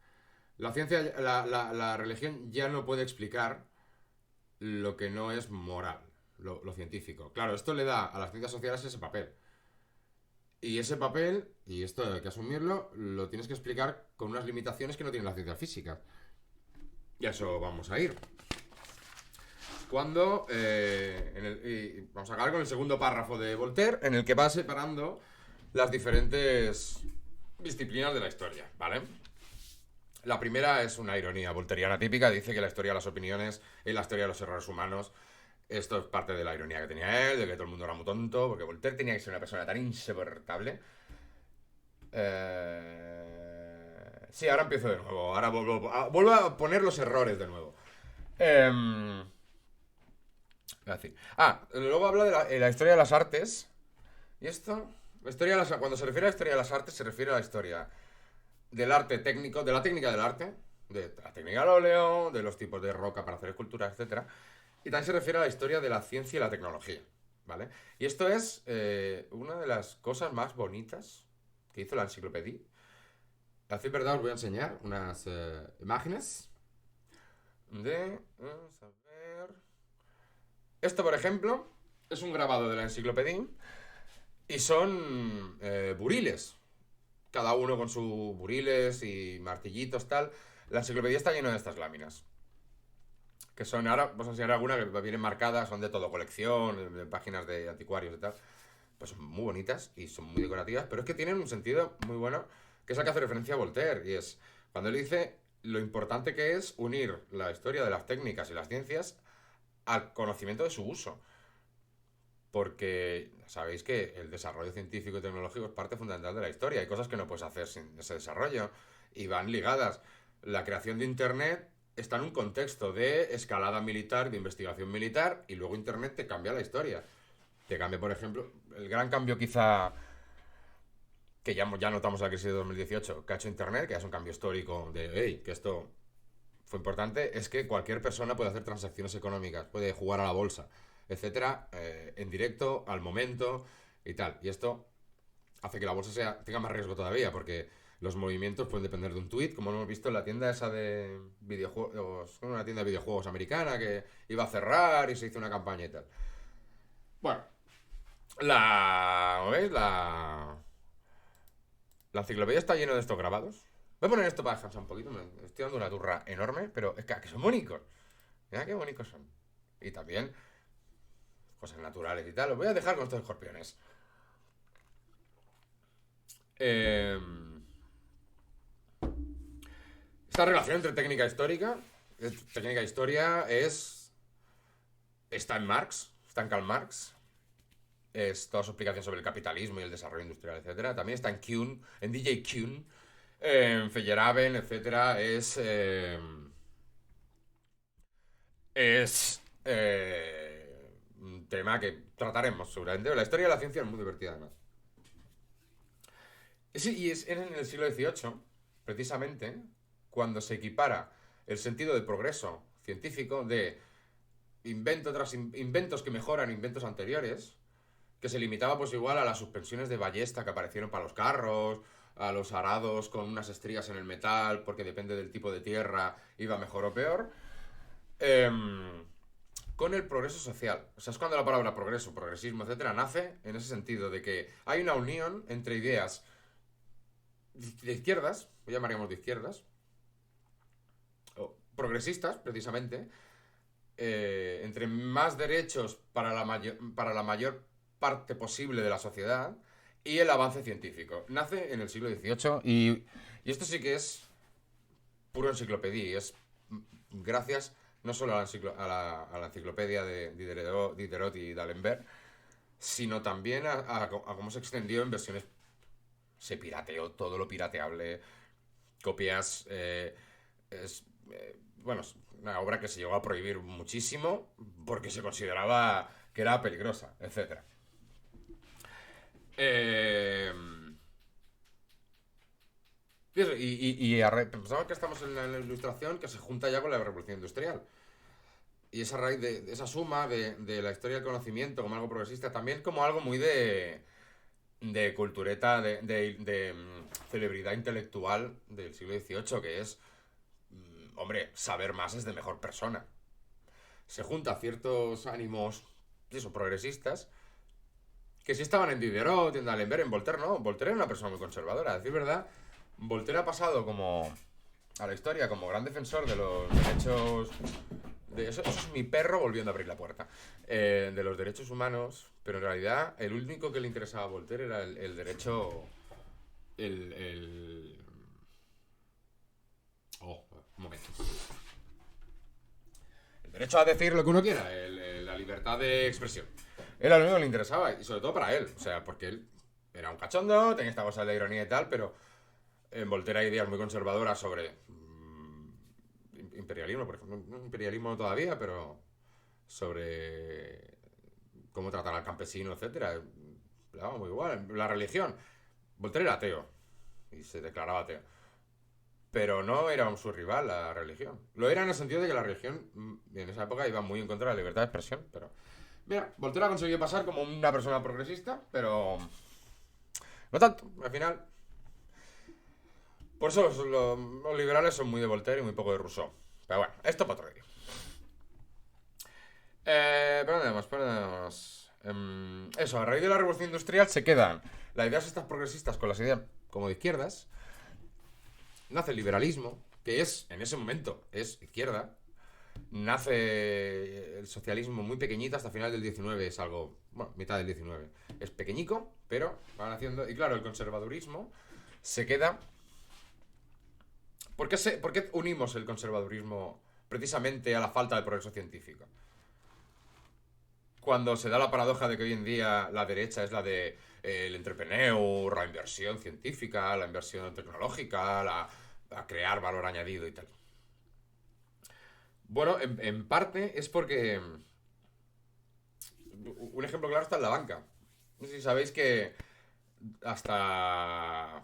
La ciencia, la religión ya no puede explicar lo que no es moral, lo científico. Claro, esto le da a las ciencias sociales ese papel. Y ese papel, y esto hay que asumirlo, lo tienes que explicar con unas limitaciones que no tienen las ciencias físicas. Y a eso vamos a ir. Cuando, y vamos a acabar con el segundo párrafo de Voltaire, en el que va separando las diferentes disciplinas de la historia, ¿vale? La primera es una ironía volteriana típica, dice que la historia de las opiniones es la historia de los errores humanos. Esto es parte de la ironía que tenía él, de que todo el mundo era muy tonto, porque Voltaire tenía que ser una persona tan insoportable. Sí, ahora empiezo de nuevo, ahora vuelvo a poner los errores de nuevo. Luego habla de la historia de las artes. ¿Y esto? Cuando se refiere a la historia de las artes, se refiere a la historia del arte técnico, de la técnica del arte, de la técnica del óleo, de los tipos de roca para hacer esculturas, etc. Y también se refiere a la historia de la ciencia y la tecnología, ¿vale? Y esto es una de las cosas más bonitas que hizo la enciclopedia. A decir verdad, os voy a enseñar unas imágenes de... Vamos a ver... Esto, por ejemplo, es un grabado de la enciclopedia y son buriles. Cada uno con sus buriles y martillitos, tal. La enciclopedia está llena de estas láminas. Que son, ahora vamos a enseñar algunas que vienen marcadas, son de todo colección, de páginas de anticuarios y tal. Pues son muy bonitas y son muy decorativas, pero es que tienen un sentido muy bueno, que es al que hace referencia a Voltaire. Y es cuando él dice lo importante que es unir la historia de las técnicas y las ciencias al conocimiento de su uso. Porque sabéis que el desarrollo científico y tecnológico es parte fundamental de la historia. Hay cosas que no puedes hacer sin ese desarrollo y van ligadas. La creación de Internet está en un contexto de escalada militar, de investigación militar, y luego Internet te cambia la historia. Te cambia, por ejemplo, el gran cambio quizá que ya notamos la crisis de 2018, que ha hecho Internet, que es un cambio histórico de, hey, que esto fue importante, es que cualquier persona puede hacer transacciones económicas, puede jugar a la bolsa, etcétera, en directo, al momento y tal. Y esto hace que la bolsa tenga más riesgo todavía, porque los movimientos pueden depender de un tweet, como hemos visto en la tienda esa de videojuegos, una tienda de videojuegos americana que iba a cerrar y se hizo una campaña y tal. Bueno, ¿cómo veis? La enciclopedia está llena de estos grabados. Voy a poner esto para descansar un poquito. Me estoy dando una turra enorme, pero es que son bonitos. Mira qué bonitos son. Y también cosas naturales y tal. Os voy a dejar con estos escorpiones. Esta relación entre técnica e histórica, técnica e historia está en Marx, está en Karl Marx. Es toda su explicación sobre el capitalismo y el desarrollo industrial, etcétera. También está en Kuhn, en DJ Kuhn, en Feyerabend, etcétera. Es un tema que trataremos seguramente. La historia de la ciencia es muy divertida, además. Y es en el siglo XVIII, precisamente, cuando se equipara el sentido del progreso científico de invento tras inventos que mejoran inventos anteriores, que se limitaba pues igual a las suspensiones de ballesta que aparecieron para los carros, a los arados con unas estrías en el metal, porque depende del tipo de tierra, iba mejor o peor, con el progreso social. O sea, es cuando la palabra progreso, progresismo, etcétera, nace en ese sentido de que hay una unión entre ideas de izquierdas, lo llamaríamos de izquierdas, o progresistas, precisamente, entre más derechos para la mayor parte posible de la sociedad y el avance científico. Nace en el siglo XVIII y esto sí que es puro enciclopedia, es gracias no solo a la enciclopedia de Diderot y d'Alembert, sino también a cómo se extendió en versiones. Se pirateó todo lo pirateable, copias. Bueno, es una obra que se llegó a prohibir muchísimo porque se consideraba que era peligrosa, etcétera. Pensamos que estamos en la ilustración que se junta ya con la revolución industrial. Y esa raíz de esa suma de la historia del conocimiento como algo progresista, también como algo muy de cultureta, de celebridad intelectual del siglo XVIII, que es, hombre, saber más es de mejor persona. Se junta ciertos ánimos, eso, progresistas, que sí estaban en Diderot, en D'Alembert, en Voltaire, ¿no? Voltaire era una persona muy conservadora, a decir verdad. Voltaire ha pasado como a la historia como gran defensor de los derechos. Eso es mi perro volviendo a abrir la puerta. De los derechos humanos, pero en realidad el único que le interesaba a Voltaire era el derecho. Oh, un momento. El derecho a decir lo que uno quiera, la libertad de expresión. Era lo único que le interesaba, y sobre todo para él. O sea, porque él era un cachondo, tenía esta cosa de ironía y tal, pero en Voltaire hay ideas muy conservadoras sobre imperialismo, por ejemplo. No imperialismo todavía, pero sobre cómo tratar al campesino, etcétera. Le daba muy igual. La religión. Voltaire era ateo y se declaraba ateo. Pero no era su rival la religión. Lo era en el sentido de que la religión en esa época iba muy en contra de la libertad de expresión, pero mira, Voltaire ha conseguido pasar como una persona progresista, pero no tanto, al final. Por eso los liberales son muy de Voltaire y muy poco de Rousseau. Pero bueno, esto para otro día. ¿Pero dónde vamos? Eso, a raíz de la revolución industrial se quedan las ideas estas progresistas con las ideas como de izquierdas. Nace el liberalismo, que es, en ese momento, es izquierda. Nace el socialismo muy pequeñito, hasta final del 19 es algo, bueno, mitad del 19. Es pequeñico, pero van haciendo. Y claro, el conservadurismo se queda. ¿Por qué unimos el conservadurismo precisamente a la falta de progreso científico? Cuando se da la paradoja de que hoy en día la derecha es la de el entrepreneur, la inversión científica, la inversión tecnológica, a crear valor añadido y tal. Bueno, en parte es porque un ejemplo claro está en la banca. No sé si sabéis que hasta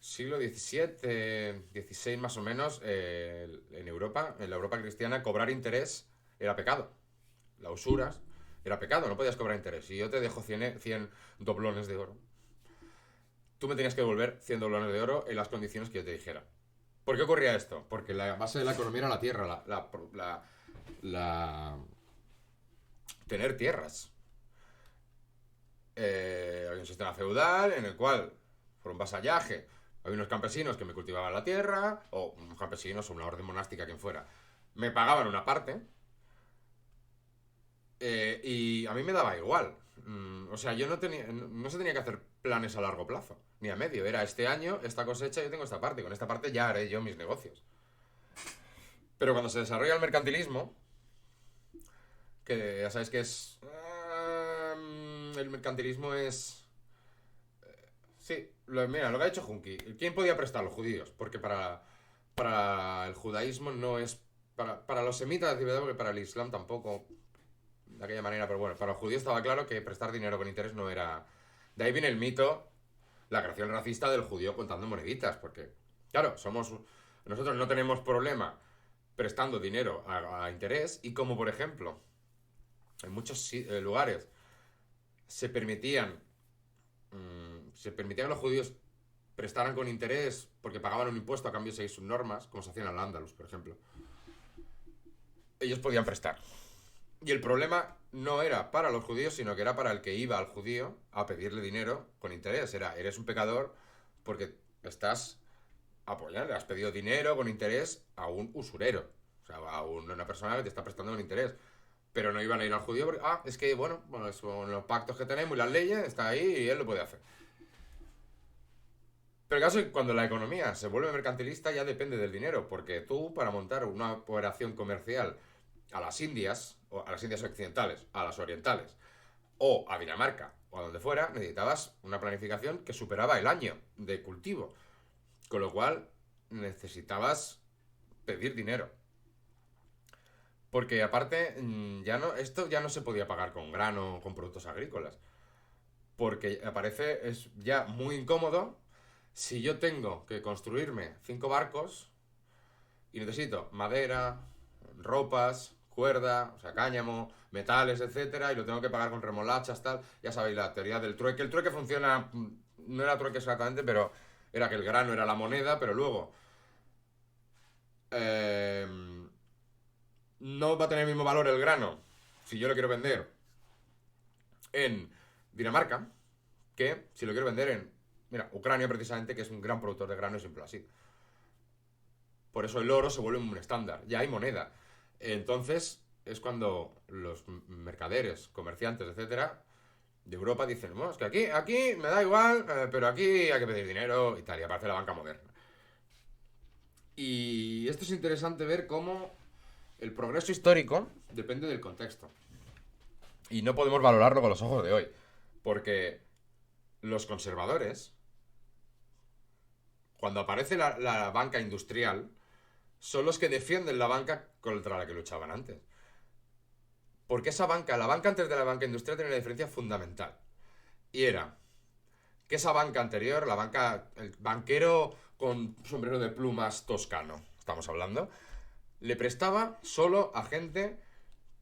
siglo XVII, XVI más o menos, en Europa, en la Europa cristiana, cobrar interés era pecado. La usura era pecado, no podías cobrar interés. Si yo te dejo 100 doblones de oro, tú me tenías que devolver 100 doblones de oro en las condiciones que yo te dijera. ¿Por qué ocurría esto? Porque la base de la economía era la tierra, tener tierras. Había un sistema feudal en el cual, por un vasallaje, había unos campesinos que me cultivaban la tierra, o unos campesinos o una orden monástica, quien fuera. Me pagaban una parte, y a mí me daba igual. O sea, yo no se tenía que hacer planes a largo plazo, ni a medio. Era este año, esta cosecha, yo tengo esta parte, y con esta parte ya haré yo mis negocios. Pero cuando se desarrolla el mercantilismo, que ya sabéis que es. El mercantilismo es. Sí, mira, lo que ha hecho Junki. ¿Quién podía prestar? Los judíos. Porque para el judaísmo no es. Para los semitas, porque para el islam tampoco. De aquella manera, pero bueno, para los judíos estaba claro que prestar dinero con interés no era. De ahí viene el mito, la creación racista del judío contando moneditas. Porque, claro, nosotros no tenemos problema prestando dinero a interés. Y como por ejemplo, en muchos lugares se permitían que los judíos prestaran con interés porque pagaban un impuesto a cambio de seguir sus normas, como se hacía en Al-Ándalus, por ejemplo. Ellos podían prestar. Y el problema no era para los judíos, sino que era para el que iba al judío a pedirle dinero con interés. Eres un pecador porque estás apoyando, le has pedido dinero con interés a un usurero. O sea, a una persona que te está prestando con interés. Pero no iban a ir al judío porque, es que, bueno, son los pactos que tenemos y las leyes, está ahí y él lo puede hacer. Pero el caso es que cuando la economía se vuelve mercantilista ya depende del dinero, porque tú para montar una operación comercial a las Indias, o a las Indias occidentales, a las orientales, o a Dinamarca, o a donde fuera, necesitabas una planificación que superaba el año de cultivo. Con lo cual necesitabas pedir dinero. Porque aparte, esto ya no se podía pagar con grano o con productos agrícolas. Porque aparece, es ya muy incómodo si yo tengo que construirme 5 barcos y necesito madera, ropas, cuerda, o sea, cáñamo, metales, etcétera, y lo tengo que pagar con remolachas, tal. Ya sabéis la teoría del trueque. El trueque funciona, no era trueque exactamente, pero era que el grano era la moneda, pero luego eh, no va a tener el mismo valor el grano si yo lo quiero vender en Dinamarca que si lo quiero vender en, mira, Ucrania precisamente, que es un gran productor de grano y siempre así. Por eso el oro se vuelve un estándar, ya hay moneda. Entonces es cuando los mercaderes, comerciantes, etcétera, de Europa dicen, bueno, es que aquí me da igual, pero aquí hay que pedir dinero y tal, y aparece la banca moderna. Y esto es interesante ver cómo el progreso histórico depende del contexto. Y no podemos valorarlo con los ojos de hoy. Porque los conservadores, cuando aparece la banca industrial, son los que defienden la banca contra la que luchaban antes. Porque la banca antes de la banca industrial tenía una diferencia fundamental. Y era que esa banca anterior, el banquero con sombrero de plumas toscano, estamos hablando, le prestaba solo a gente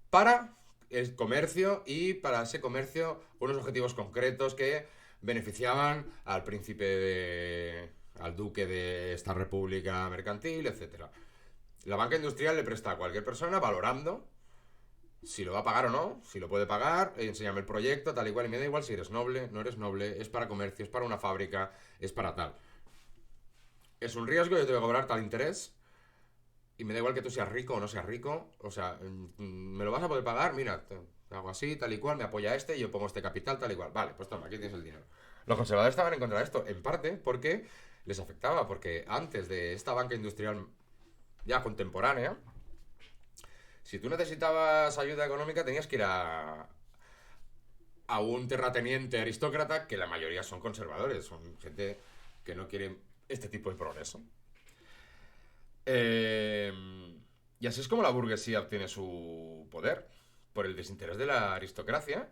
para el comercio y para ese comercio unos objetivos concretos que beneficiaban al al duque de esta república mercantil, etcétera. La banca industrial le presta a cualquier persona valorando si lo va a pagar o no, si lo puede pagar, enséñame el proyecto, tal y cual, y me da igual si eres noble, no eres noble, es para comercio, es para una fábrica, es para tal. Es un riesgo, yo te voy a cobrar tal interés, y me da igual que tú seas rico o no seas rico, o sea, ¿me lo vas a poder pagar? Mira, te hago así, tal y cual, me apoya este, y yo pongo este capital, tal y cual. Vale, pues toma, aquí tienes el dinero. Los conservadores estaban en contra de esto, en parte porque les afectaba, porque antes de esta banca industrial ya contemporánea, si tú necesitabas ayuda económica tenías que ir a un terrateniente aristócrata, que la mayoría son conservadores, son gente que no quiere este tipo de progreso. Eh, y así es como la burguesía obtiene su poder, por el desinterés de la aristocracia,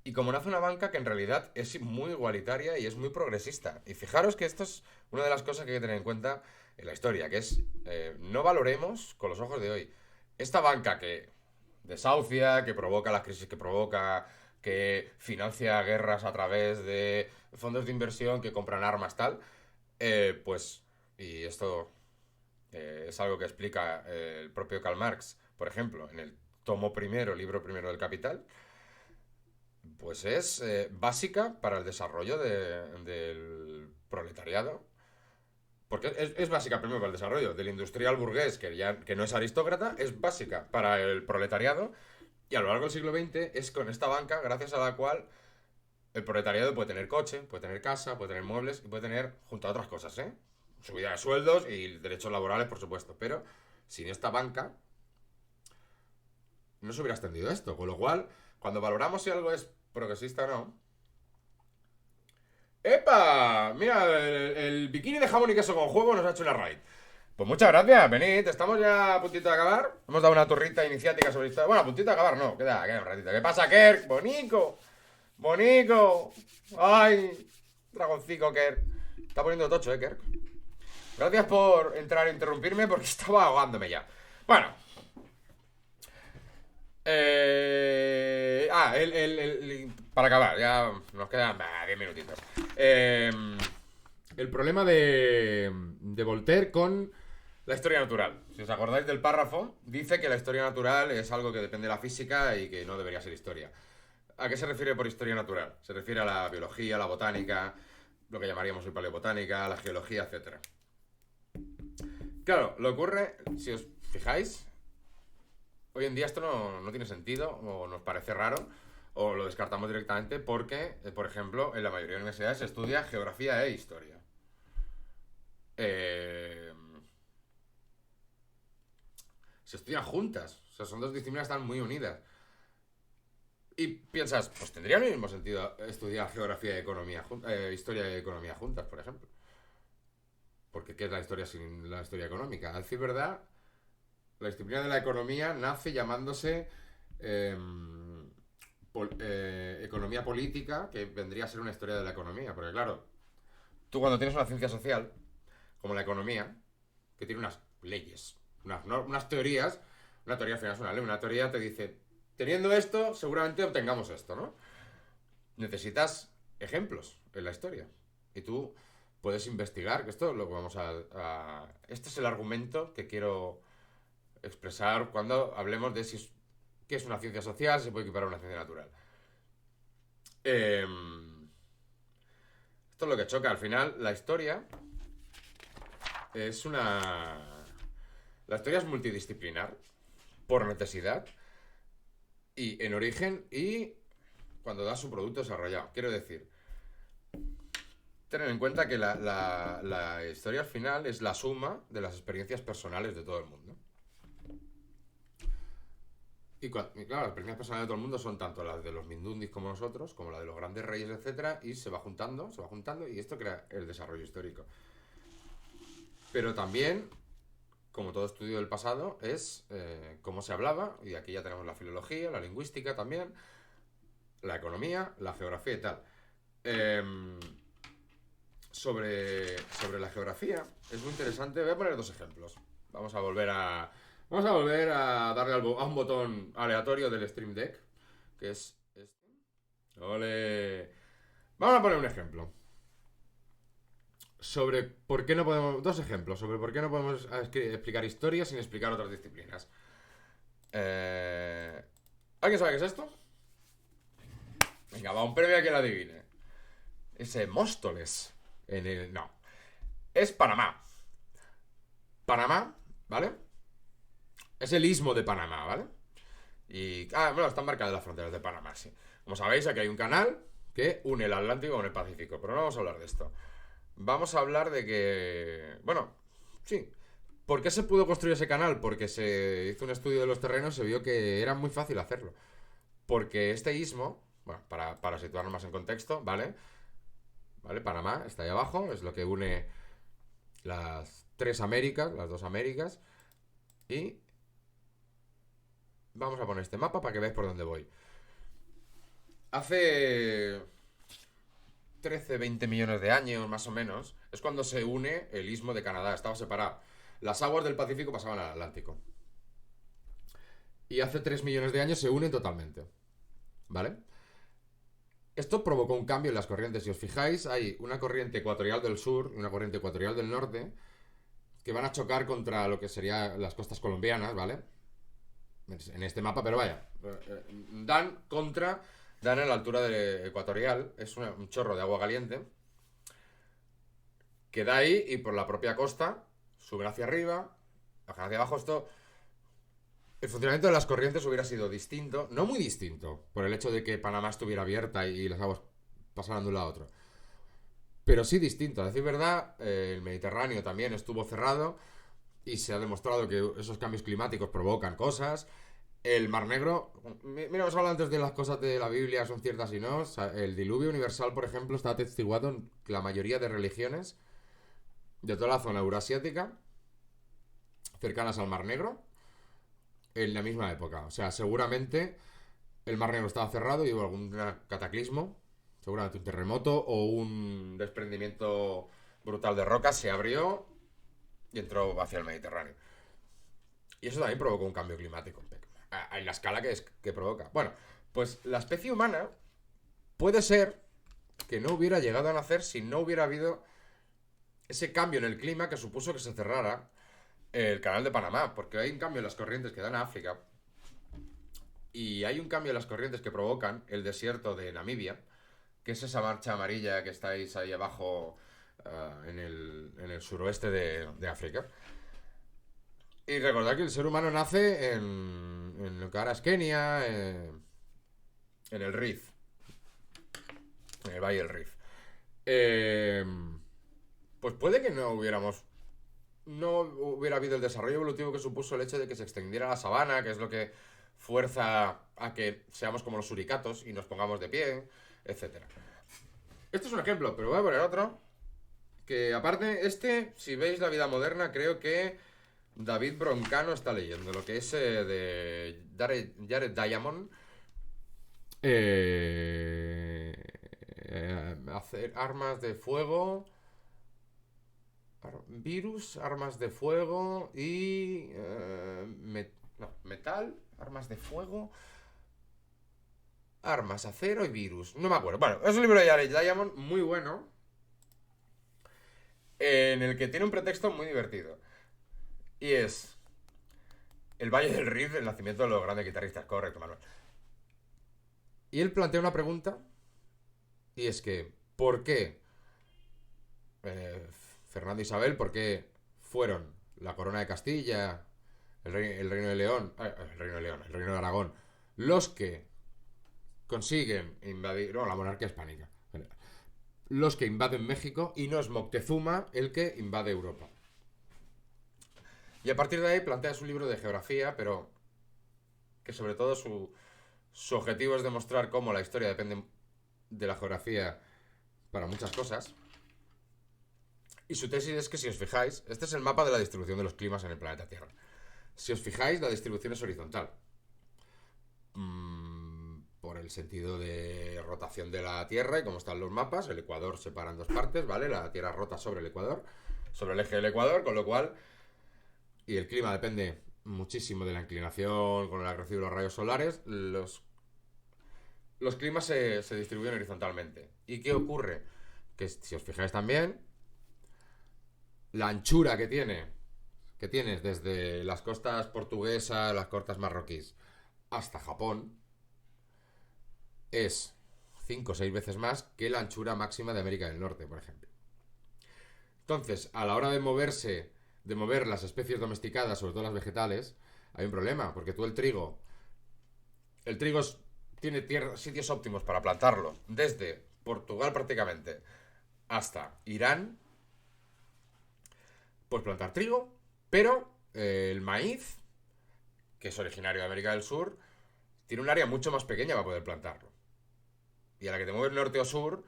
y como nace una banca que en realidad es muy igualitaria y es muy progresista. Y fijaros que esto es una de las cosas que hay que tener en cuenta en la historia, que es no valoremos con los ojos de hoy esta banca que desahucia, que provoca las crisis que provoca, que financia guerras a través de fondos de inversión que compran armas, tal, pues, y esto es algo que explica el propio Karl Marx, por ejemplo, en el tomo primero, libro primero del Capital, pues es básica para el desarrollo del proletariado. Porque es básica primero para el desarrollo del industrial burgués, que no es aristócrata, es básica para el proletariado. Y a lo largo del siglo XX es con esta banca gracias a la cual el proletariado puede tener coche, puede tener casa, puede tener muebles y puede tener, junto a otras cosas, subida de sueldos y derechos laborales, por supuesto. Pero sin esta banca no se hubiera extendido esto. Con lo cual, cuando valoramos si algo es progresista o no... ¡Epa! Mira, el bikini de jamón y queso con juego nos ha hecho una raid. Pues muchas gracias, venid, estamos ya a puntito de acabar. Hemos dado una turrita iniciática sobre historia. Bueno, a puntito de acabar no, queda un ratito. ¿Qué pasa, Kerk? ¡Bonico! ¡Bonico! ¡Ay! Dragoncico, Kerk. Está poniendo tocho, Kerk. Gracias por entrar a interrumpirme porque estaba ahogándome ya. Bueno. Para acabar, ya nos quedan 10 minutitos. El problema de Voltaire con la historia natural. Si os acordáis del párrafo, dice que la historia natural es algo que depende de la física y que no debería ser historia. ¿A qué se refiere por historia natural? Se refiere a la biología, la botánica, lo que llamaríamos hoy paleobotánica, la geología, etc. Claro, lo ocurre, si os fijáis, hoy en día esto no tiene sentido, o nos parece raro, o lo descartamos directamente porque, por ejemplo, en la mayoría de universidades se estudia geografía e historia. eh, se estudian juntas. O sea, son dos disciplinas que están muy unidas. Y piensas, pues tendría el mismo sentido estudiar geografía y economía, historia y economía juntas, por ejemplo. Porque ¿qué es la historia sin la historia económica? A decir verdad, la disciplina de la economía nace llamándose eh, economía política, que vendría a ser una historia de la economía. Porque claro, tú cuando tienes una ciencia social, como la economía, que tiene unas leyes, unas teorías, una teoría al final es una ley, una teoría te dice, teniendo esto, seguramente obtengamos esto, ¿no? Necesitas ejemplos en la historia. Y tú puedes investigar, que esto es lo que vamos este es el argumento que quiero expresar cuando hablemos de si qué es una ciencia social, si se puede equiparar a una ciencia natural. Esto es lo que choca. Al final, la historia es una... La historia es multidisciplinar, por necesidad, y en origen, y cuando da su producto desarrollado. Quiero decir, tener en cuenta que la historia al final es la suma de las experiencias personales de todo el mundo. Y claro, las experiencias personales de todo el mundo son tanto las de los mindundis como nosotros, como la de los grandes reyes, etcétera, y se va juntando, y esto crea el desarrollo histórico. Pero también, como todo estudio del pasado, es cómo se hablaba, y aquí ya tenemos la filología, la lingüística también, la economía, la geografía y tal. Sobre la geografía, es muy interesante. Voy a poner dos ejemplos. Vamos a volver a darle a un botón aleatorio del Stream Deck, que es este. ¡Ole! Vamos a poner un ejemplo. Sobre por qué no podemos... Dos ejemplos sobre por qué no podemos explicar historia sin explicar otras disciplinas. ¿Alguien sabe qué es esto? Venga, va, un premio a que lo adivine. Ese Móstoles. No. Es Panamá. Panamá, ¿vale? Es el istmo de Panamá, ¿vale? Y... bueno, están marcadas las fronteras de Panamá, sí. Como sabéis, aquí hay un canal que une el Atlántico con el Pacífico. Pero no vamos a hablar de esto. Vamos a hablar de que... Bueno, sí. ¿Por qué se pudo construir ese canal? Porque se hizo un estudio de los terrenos y se vio que era muy fácil hacerlo. Porque este istmo, bueno, para situarnos más en contexto, ¿vale? ¿Vale? Panamá está ahí abajo, es lo que une las tres Américas, las dos Américas. Y vamos a poner este mapa para que veáis por dónde voy. Hace 13, 20 millones de años, más o menos, es cuando se une el istmo de Canadá. Estaba separado. Las aguas del Pacífico pasaban al Atlántico. Y hace 3 millones de años se unen totalmente. ¿Vale? Esto provocó un cambio en las corrientes. Si os fijáis, hay una corriente ecuatorial del sur y una corriente ecuatorial del norte que van a chocar contra lo que serían las costas colombianas, ¿vale? En este mapa, pero vaya. Dan a la altura ecuatorial. Es un chorro de agua caliente que da ahí y por la propia costa suben hacia arriba, bajan hacia abajo. Esto... El funcionamiento de las corrientes hubiera sido distinto, no muy distinto, por el hecho de que Panamá estuviera abierta y las aguas pasaran de un lado a otro. Pero sí distinto. A decir verdad, el Mediterráneo también estuvo cerrado y se ha demostrado que esos cambios climáticos provocan cosas. El Mar Negro... Mira, hemos hablado antes de las cosas de la Biblia, son ciertas y no. O sea, el diluvio universal, por ejemplo, está atestiguado en la mayoría de religiones de toda la zona eurasiática cercanas al Mar Negro en la misma época. O sea, seguramente el Mar Negro estaba cerrado y hubo algún cataclismo, seguramente un terremoto o un desprendimiento brutal de rocas, se abrió y entró hacia el Mediterráneo. Y eso también provocó un cambio climático en la escala que provoca. Bueno, pues la especie humana puede ser que no hubiera llegado a nacer si no hubiera habido ese cambio en el clima que supuso que se cerrara el canal de Panamá, porque hay un cambio en las corrientes que dan a África y hay un cambio en las corrientes que provocan el desierto de Namibia, que es esa marcha amarilla que estáis ahí abajo en el suroeste de África. Y recordad que el ser humano nace en lo que ahora es Kenia, en el Rif, en el Valle del Rif. Pues puede que no hubiéramos no hubiera habido el desarrollo evolutivo que supuso el hecho de que se extendiera la sabana, que es lo que fuerza a que seamos como los suricatos y nos pongamos de pie, etcétera. Esto es un ejemplo, pero voy a poner otro. Que aparte, si veis la vida moderna, creo que David Broncano está leyendo lo que es de Jared Diamond. Hacer armas de fuego. Virus, armas de fuego y. Metal, armas de fuego. Armas, acero y virus. No me acuerdo. Bueno, es un libro de Jared Diamond muy bueno. En el que tiene un pretexto muy divertido. Y es. El Valle del Rift, el nacimiento de los grandes guitarristas. Correcto, Manuel. Y él plantea una pregunta. Y es que, ¿por qué Fernando e Isabel, por qué fueron la corona de Castilla, el reino de León, el reino de Aragón, los que consiguen invadir, no, la monarquía hispánica, los que invaden México y no es Moctezuma el que invade Europa? Y a partir de ahí planteas un libro de geografía, pero que sobre todo su objetivo es demostrar cómo la historia depende de la geografía para muchas cosas. Y su tesis es que, si os fijáis, este es el mapa de la distribución de los climas en el planeta Tierra. Si os fijáis, la distribución es horizontal. Por el sentido de rotación de la Tierra y como están los mapas, el Ecuador se separa en dos partes, ¿vale? La Tierra rota sobre el Ecuador, sobre el eje del Ecuador, con lo cual... Y el clima depende muchísimo de la inclinación con el recibo de los rayos solares. Los climas se distribuyen horizontalmente. ¿Y qué ocurre? Que si os fijáis también, la anchura que tienes desde las costas portuguesas, las costas marroquíes, hasta Japón, es 5 o 6 veces más que la anchura máxima de América del Norte, por ejemplo. Entonces, a la hora de mover las especies domesticadas, sobre todo las vegetales, hay un problema, porque tú el trigo tiene sitios óptimos para plantarlo, desde Portugal prácticamente hasta Irán. Puedes plantar trigo, pero el maíz, que es originario de América del Sur, tiene un área mucho más pequeña para poder plantarlo. Y a la que te mueves norte o sur,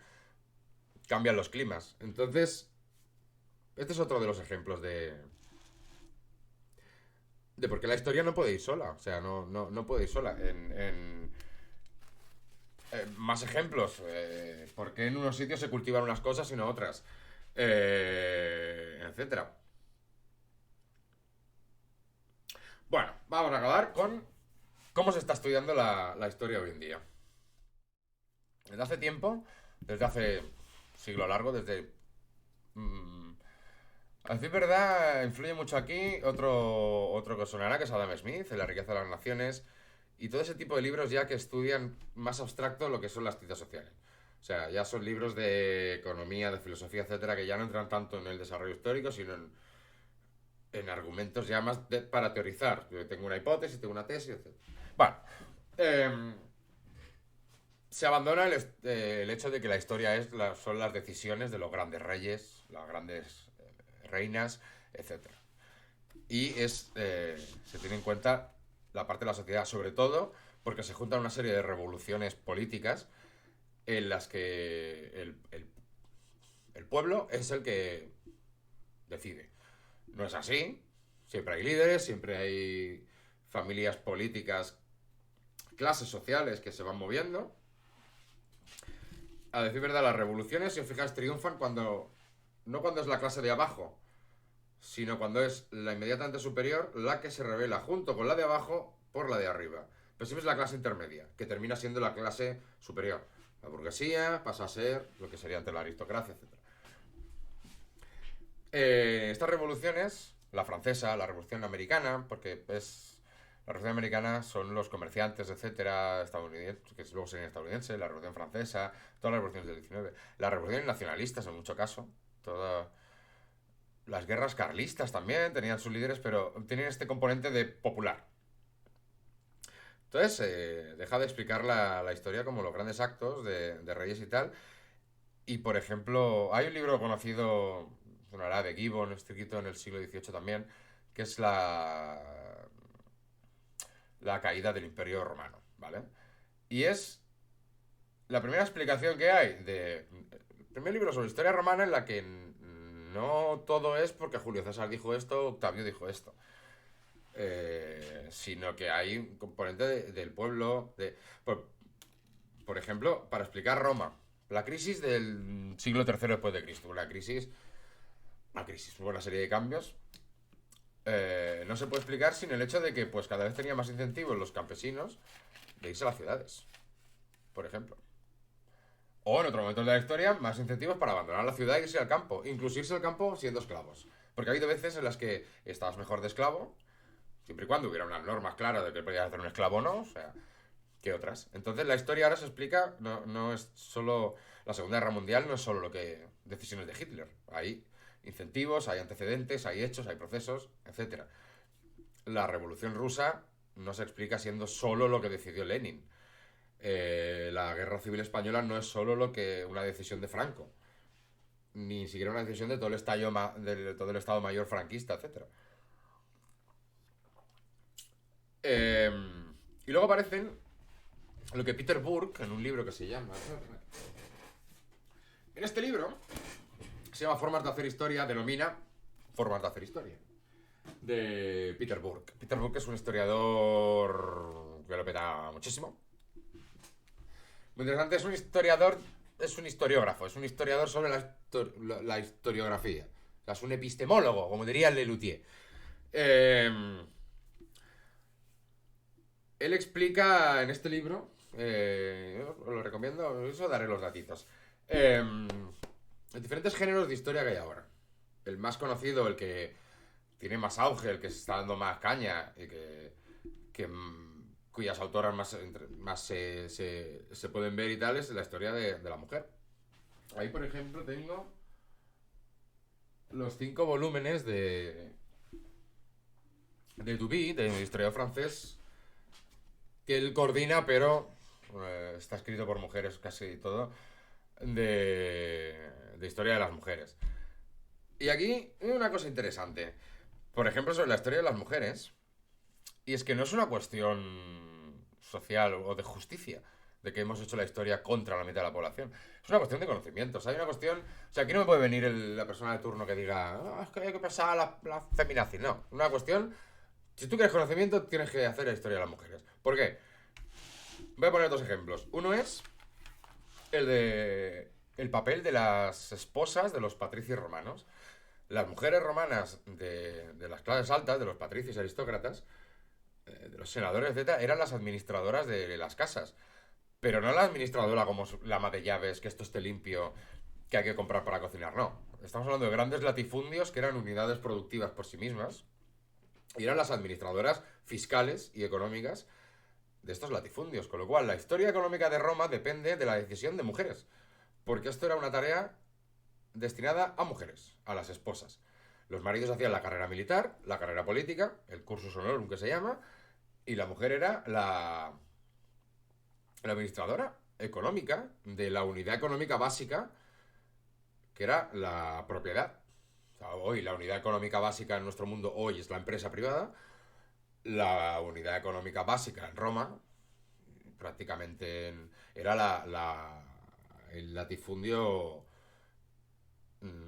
cambian los climas. Entonces, este es otro de los ejemplos de por qué la historia no puede ir sola. O sea, no puede ir sola. Más ejemplos. ¿Por qué en unos sitios se cultivan unas cosas y no otras? Etcétera. Bueno, vamos a acabar con cómo se está estudiando la historia hoy en día. Desde hace tiempo, desde hace siglo largo, a decir verdad, influye mucho aquí otro que os sonará, que es Adam Smith, en La riqueza de las naciones, y todo ese tipo de libros ya que estudian más abstracto lo que son las ciencias sociales. O sea, ya son libros de economía, de filosofía, etcétera, que ya no entran tanto en el desarrollo histórico, sino en argumentos ya más para teorizar. Yo tengo una hipótesis, tengo una tesis, etc. Bueno, se abandona el hecho de que la historia son las decisiones de los grandes reyes, las grandes reinas, etcétera. Y se tiene en cuenta la parte de la sociedad, sobre todo porque se juntan una serie de revoluciones políticas en las que el pueblo es el que decide. No es así. Siempre hay líderes, siempre hay familias políticas, clases sociales que se van moviendo. A decir verdad, las revoluciones, si os fijáis, triunfan no cuando es la clase de abajo, sino cuando es la inmediatamente superior la que se revela junto con la de abajo por la de arriba. Pero siempre es la clase intermedia, que termina siendo la clase superior. La burguesía pasa a ser lo que sería ante la aristocracia, etc. Estas revoluciones, la francesa, la revolución americana, porque la revolución americana son los comerciantes, etcétera, estadounidenses, que luego serían estadounidenses, la revolución francesa, todas las revoluciones del 19, las revoluciones nacionalistas en mucho caso, todas las guerras carlistas también tenían sus líderes, pero tienen este componente de popular. Entonces, deja de explicar la historia como los grandes actos de reyes y tal. Y por ejemplo, hay un libro conocido, sonará de Gibbon, escrito en el siglo XVIII también, que es la caída del Imperio Romano, ¿vale? Y es la primera explicación que hay el primer libro sobre historia romana en la que no todo es porque Julio César dijo esto, Octavio dijo esto. Sino que hay un componente del pueblo. Por ejemplo, para explicar Roma, la crisis del siglo III después de Cristo, una crisis, una serie de cambios. No se puede explicar sin el hecho de que pues cada vez tenía más incentivos los campesinos de irse a las ciudades, por ejemplo. O en otro momento de la historia, más incentivos para abandonar la ciudad e irse al campo. Incluso irse al campo siendo esclavos. Porque ha habido veces en las que estabas mejor de esclavo, siempre y cuando hubiera unas normas claras de que podías hacer un esclavo o no, o sea, que otras. Entonces la historia ahora se explica, no es solo. La Segunda Guerra Mundial no es solo lo que. Decisiones de Hitler. Hay incentivos, hay antecedentes, hay hechos, hay procesos, etcétera. La Revolución Rusa no se explica siendo solo lo que decidió Lenin. La Guerra Civil Española no es solo una decisión de Franco, ni siquiera una decisión de todo el Estado Mayor franquista, etcétera. Y luego aparecen lo que Peter Burke, en un libro que se llama. En este libro, se llama Formas de hacer historia, denomina Formas de hacer historia, de Peter Burke. Peter Burke es un historiador que lo peta muchísimo. Muy interesante, es un historiador, es un historiógrafo, es un historiador sobre la historiografía. O sea, es un epistemólogo, como diría Lelutier. Él explica en este libro, os lo recomiendo, eso daré los datitos. Los diferentes géneros de historia que hay ahora. El más conocido, el que tiene más auge, el que se está dando más caña y cuyas autoras más se pueden ver y tal, es la historia de la mujer. Ahí, por ejemplo, tengo los 5 volúmenes de Duby, de historiador francés, que él coordina, pero está escrito por mujeres casi todo, de historia de las mujeres. Y aquí hay una cosa interesante. Por ejemplo, sobre la historia de las mujeres. Y es que no es una cuestión social o de justicia, de que hemos hecho la historia contra la mitad de la población. Es una cuestión de conocimientos. Hay una cuestión. O sea, aquí no me puede venir la persona de turno que diga, es que hay que pasar la feminazi. No, una cuestión. Si tú quieres conocimiento, tienes que hacer la historia de las mujeres. ¿Por qué? Voy a poner 2 ejemplos. Uno es el papel de las esposas de los patricios romanos. Las mujeres romanas de las clases altas, de los patricios y aristócratas, de los senadores, etc., eran las administradoras de las casas. Pero no la administradora como la ama de llaves, que esto esté limpio, que hay que comprar para cocinar, no. Estamos hablando de grandes latifundios que eran unidades productivas por sí mismas y eran las administradoras fiscales y económicas de estos latifundios. Con lo cual, la historia económica de Roma depende de la decisión de mujeres, porque esto era una tarea destinada a mujeres, a las esposas. Los maridos hacían la carrera militar, la carrera política, el cursus honorum que se llama, y la mujer era la administradora económica de la unidad económica básica, que era la propiedad. O sea, hoy la unidad económica básica en nuestro mundo hoy es la empresa privada. La unidad económica básica en Roma prácticamente era el latifundio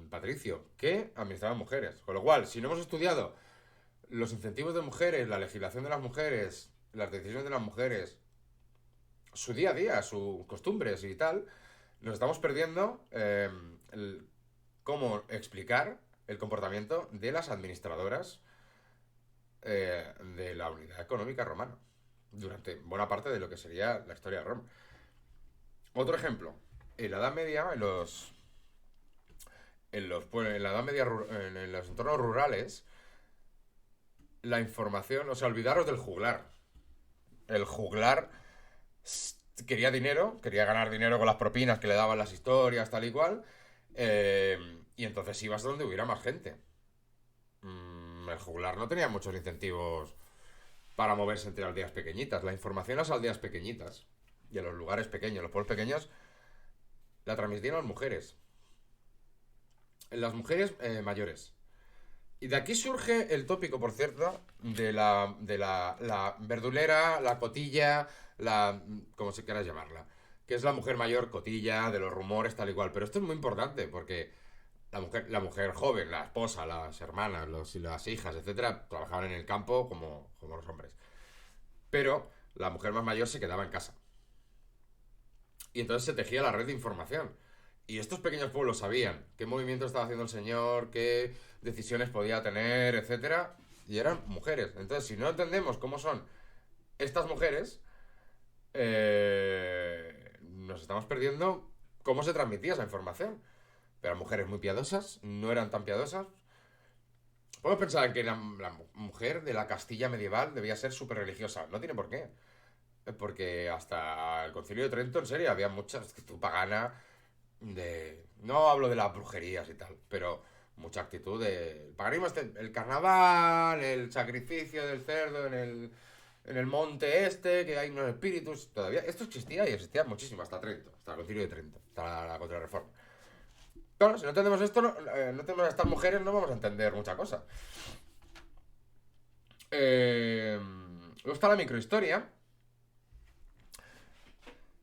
patricio, que administraban mujeres. Con lo cual, si no hemos estudiado los incentivos de mujeres, la legislación de las mujeres, las decisiones de las mujeres, su día a día, sus costumbres y tal, nos estamos perdiendo cómo explicar el comportamiento de las administradoras de la unidad económica romana durante buena parte de lo que sería la historia de Roma. Otro ejemplo, en la Edad Media, en la Edad Media, en los entornos rurales, la información, o sea, olvidaros del juglar. El juglar quería dinero, quería ganar dinero con las propinas que le daban las historias, tal y cual, y entonces ibas donde hubiera más gente. El juglar no tenía muchos incentivos para moverse entre aldeas pequeñitas. La información a las aldeas pequeñitas y a los lugares pequeños, los pueblos pequeños, la transmitían las mujeres. las mujeres mayores. Y de aquí surge el tópico, por cierto, de la verdulera, la cotilla, como se quiera llamarla. Que es la mujer mayor cotilla, de los rumores, tal y cual. Pero esto es muy importante porque la mujer joven, la esposa, las hermanas, las hijas, etcétera, trabajaban en el campo como los hombres. Pero la mujer más mayor se quedaba en casa. Y entonces se tejía la red de información. Y estos pequeños pueblos sabían qué movimiento estaba haciendo el señor, qué decisiones podía tener, etcétera. Y eran mujeres. Entonces, si no entendemos cómo son estas mujeres, nos estamos perdiendo cómo se transmitía esa información. Pero eran mujeres muy piadosas, no eran tan piadosas. Podemos pensar que la mujer de la Castilla medieval debía ser súper religiosa. No tiene por qué. Porque hasta el Concilio de Trento, en serio, había muchas actitud pagana de... No hablo de las brujerías y tal, pero mucha actitud de... El paganismo, el carnaval, el sacrificio del cerdo en el monte este, que hay unos espíritus... Todavía esto existía y existía muchísimo, hasta Trento, hasta el Concilio de Trento, hasta la Contrarreforma. Claro, si no entendemos esto, no tenemos a estas mujeres, no vamos a entender mucha cosa. Luego está la microhistoria,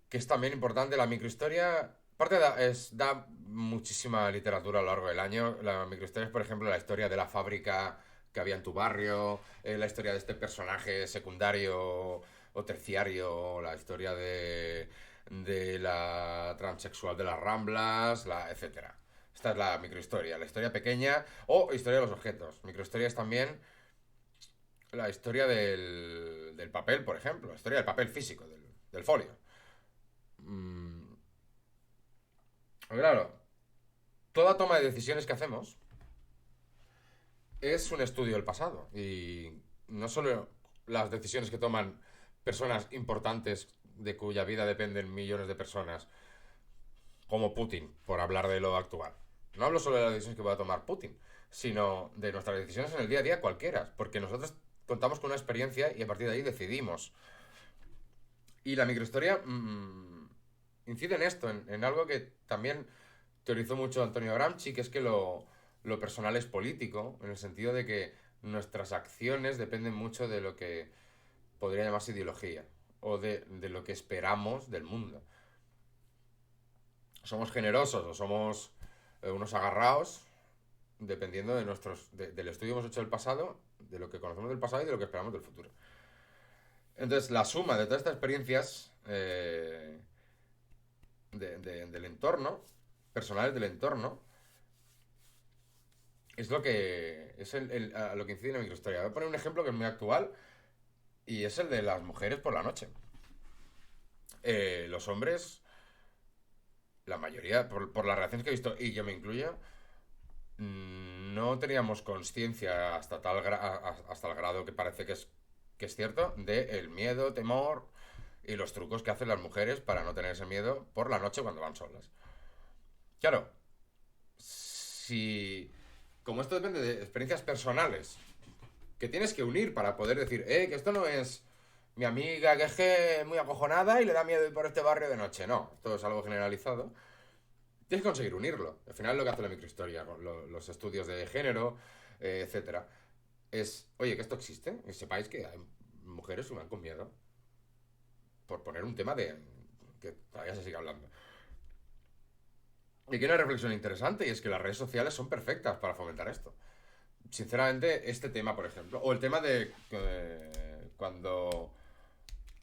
que es también importante. La microhistoria, aparte da muchísima literatura a lo largo del año. La microhistoria es, por ejemplo, la historia de la fábrica que había en tu barrio, la historia de este personaje secundario o terciario, la historia de la transexual de las Ramblas, etcétera. Esta es la microhistoria, la historia pequeña o historia de los objetos. Microhistoria es también la historia del papel, por ejemplo, la historia del papel físico, del folio. Mm, claro, toda toma de decisiones que hacemos es un estudio del pasado. Y no solo las decisiones que toman personas importantes de cuya vida dependen millones de personas, como Putin, por hablar de lo actual. No hablo solo de las decisiones que va a tomar Putin, sino de nuestras decisiones en el día a día cualquiera, porque nosotros contamos con una experiencia y a partir de ahí decidimos. Y la microhistoria incide en esto, en algo que también teorizó mucho Antonio Gramsci, que es que lo personal es político, en el sentido de que nuestras acciones dependen mucho de lo que podría llamarse ideología, o de lo que esperamos del mundo. Somos generosos o somos unos agarrados, dependiendo del estudio que hemos hecho del pasado, de lo que conocemos del pasado y de lo que esperamos del futuro. Entonces, la suma de todas estas experiencias del entorno, personales del entorno, es lo que es a lo que incide en la microhistoria. Voy a poner un ejemplo que es muy actual y es el de las mujeres por la noche. Los hombres, la mayoría, por las reacciones que he visto, y yo me incluyo, no teníamos conciencia hasta el grado que parece que es cierto, de el miedo, temor y los trucos que hacen las mujeres para no tener ese miedo por la noche cuando van solas. Claro, si... Como esto depende de experiencias personales que tienes que unir para poder decir, que esto no es mi amiga que es muy acojonada y le da miedo ir por este barrio de noche. No, esto es algo generalizado. Tienes que conseguir unirlo. Al final es lo que hace la microhistoria, con los estudios de género, etcétera. Es, oye, que esto existe, y sepáis que hay mujeres que van con miedo. Por poner un tema que todavía se sigue hablando. Y que hay una reflexión interesante, y es que las redes sociales son perfectas para fomentar esto. Sinceramente, este tema, por ejemplo, o el tema de cuando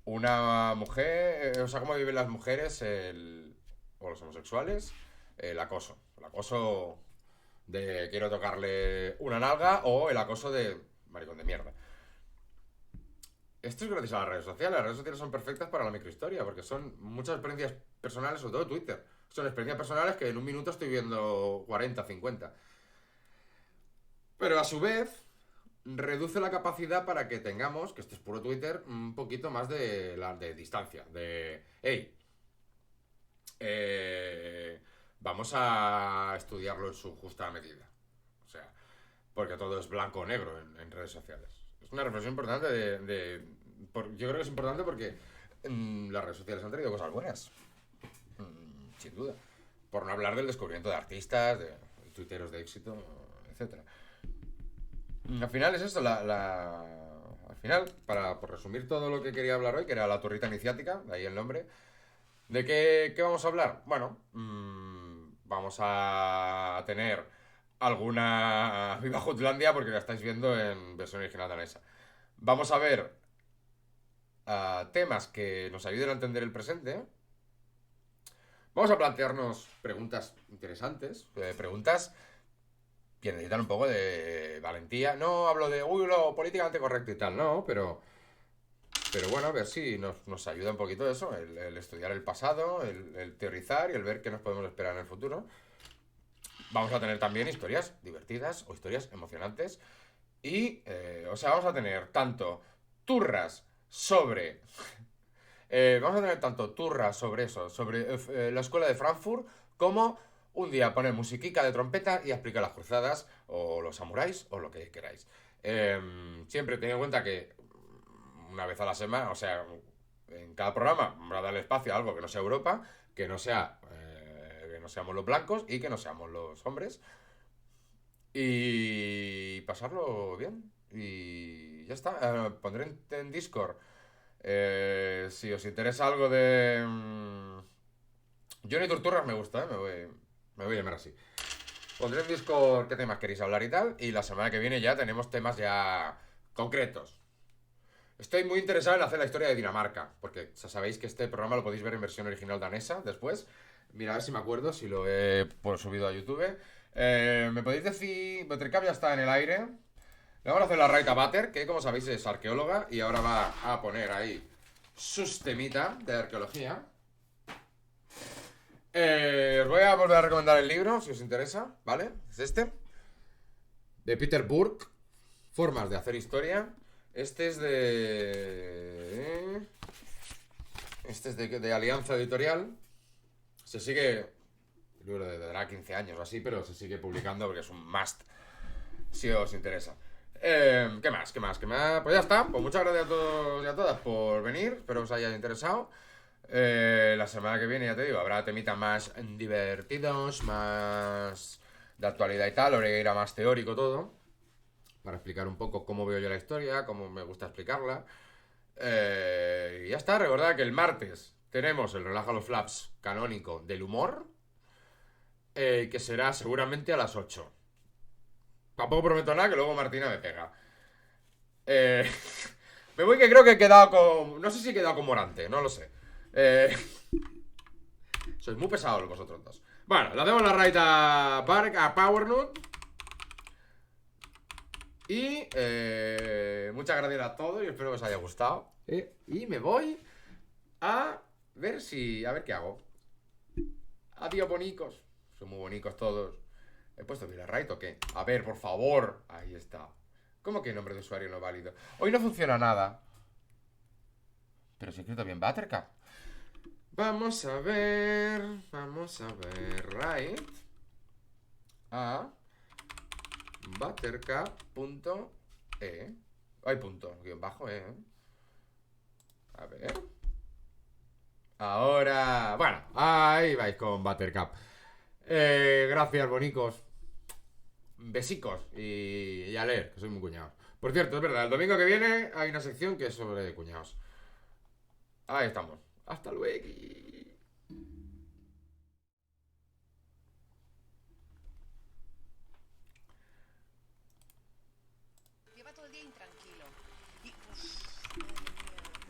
una mujer, o sea, cómo viven las mujeres o los homosexuales, el acoso. El acoso de quiero tocarle una nalga o el acoso de maricón de mierda. Esto es gracias a las redes sociales. Las redes sociales son perfectas para la microhistoria porque son muchas experiencias personales, sobre todo Twitter. Son experiencias personales que en un minuto estoy viendo 40, 50. Pero a su vez, reduce la capacidad para que tengamos, que esto es puro Twitter, un poquito más de distancia. De, hey, vamos a estudiarlo en su justa medida. O sea, porque todo es blanco o negro en redes sociales. Es una reflexión importante yo creo que es importante porque las redes sociales han tenido cosas buenas. Sin duda. Por no hablar del descubrimiento de artistas, tuiteros de éxito, etcétera. Al final es esto, al final, por resumir todo lo que quería hablar hoy, que era la turrita iniciática, de ahí el nombre, ¿de qué vamos a hablar? Bueno, vamos a tener alguna Viva Jutlandia porque la estáis viendo en versión original danesa. Vamos a ver temas que nos ayuden a entender el presente. Vamos a plantearnos preguntas interesantes, preguntas que necesitan un poco de valentía. No hablo de, lo políticamente correcto y tal, no, pero bueno, a ver si nos ayuda un poquito eso, el estudiar el pasado, el teorizar y el ver qué nos podemos esperar en el futuro. Vamos a tener también historias divertidas o historias emocionantes. Y, vamos a tener tanto turras sobre... vamos a tener tanto turras sobre eso, sobre la escuela de Frankfurt, como un día poner musiquica de trompeta y explicar las cruzadas, o los samuráis, o lo que queráis. Siempre teniendo en cuenta que una vez a la semana, o sea, en cada programa, vamos a darle espacio a algo que no sea Europa, que no seamos los blancos y que no seamos los hombres. Y pasarlo bien. Y ya está. Pondré en Discord. Si os interesa algo de... Johnny Torturras me gusta, me voy a llamar así. Pondré en Discord qué temas queréis hablar y tal. Y la semana que viene ya tenemos temas ya concretos. Estoy muy interesado en hacer la historia de Dinamarca, porque ya sabéis que este programa lo podéis ver en versión original danesa después. Mira, a ver si me acuerdo, si lo he subido a YouTube. ¿Me podéis decir? Buttercup ya está en el aire. Le vamos a hacer la raid a Butter, que como sabéis es arqueóloga y ahora va a poner ahí sus temitas de arqueología. Os voy a volver a recomendar el libro, si os interesa, ¿vale? Es este. De Peter Burke, Formas de hacer historia. Este es de Alianza Editorial. Se sigue... El libro dará 15 años o así, pero se sigue publicando porque es un must, si os interesa. ¿Qué más? Pues ya está. Pues muchas gracias a todos y a todas por venir. Espero os haya interesado. La semana que viene, ya te digo, habrá temitas más divertidos, más de actualidad y tal. Ahora irá más teórico todo, para explicar un poco cómo veo yo la historia, cómo me gusta explicarla. Y ya está. Recordad que el martes tenemos el Relaja los Flaps canónico del humor, que será seguramente a las 8. Tampoco prometo nada, que luego Martina me pega. Me voy, que creo que he quedado con... No sé si he quedado con Morante, no lo sé. Sois muy pesados vosotros dos. Bueno, le hacemos la raid a PowerNut. Y muchas gracias a todos y espero que os haya gustado. Y me voy a ver qué hago. Adiós, bonicos. Son muy bonicos todos. ¿He puesto bien la raid o qué? A ver, por favor. Ahí está. ¿Cómo que nombre de usuario no válido? Hoy no funciona nada. Pero se ha escrito bien Buttercup. Vamos a ver. Raid a buttercup.e. Hay punto, guión bajo, A ver. Ahora. Bueno, ahí vais con Buttercup. Gracias, bonicos. Besicos y a leer, que soy muy cuñados. Por cierto, es verdad, el domingo que viene hay una sección que es sobre cuñados. Ahí estamos. Hasta luego. Lleva todo el día intranquilo. Y...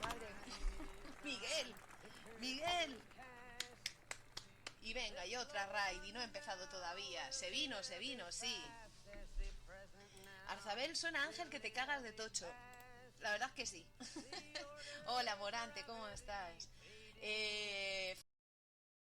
madre mía. Miguel. Y venga, y otra raid, y no he empezado todavía. Se vino, sí. Arzabel suena Ángel que te cagas de tocho. La verdad es que sí. Hola, Morante, ¿cómo estás?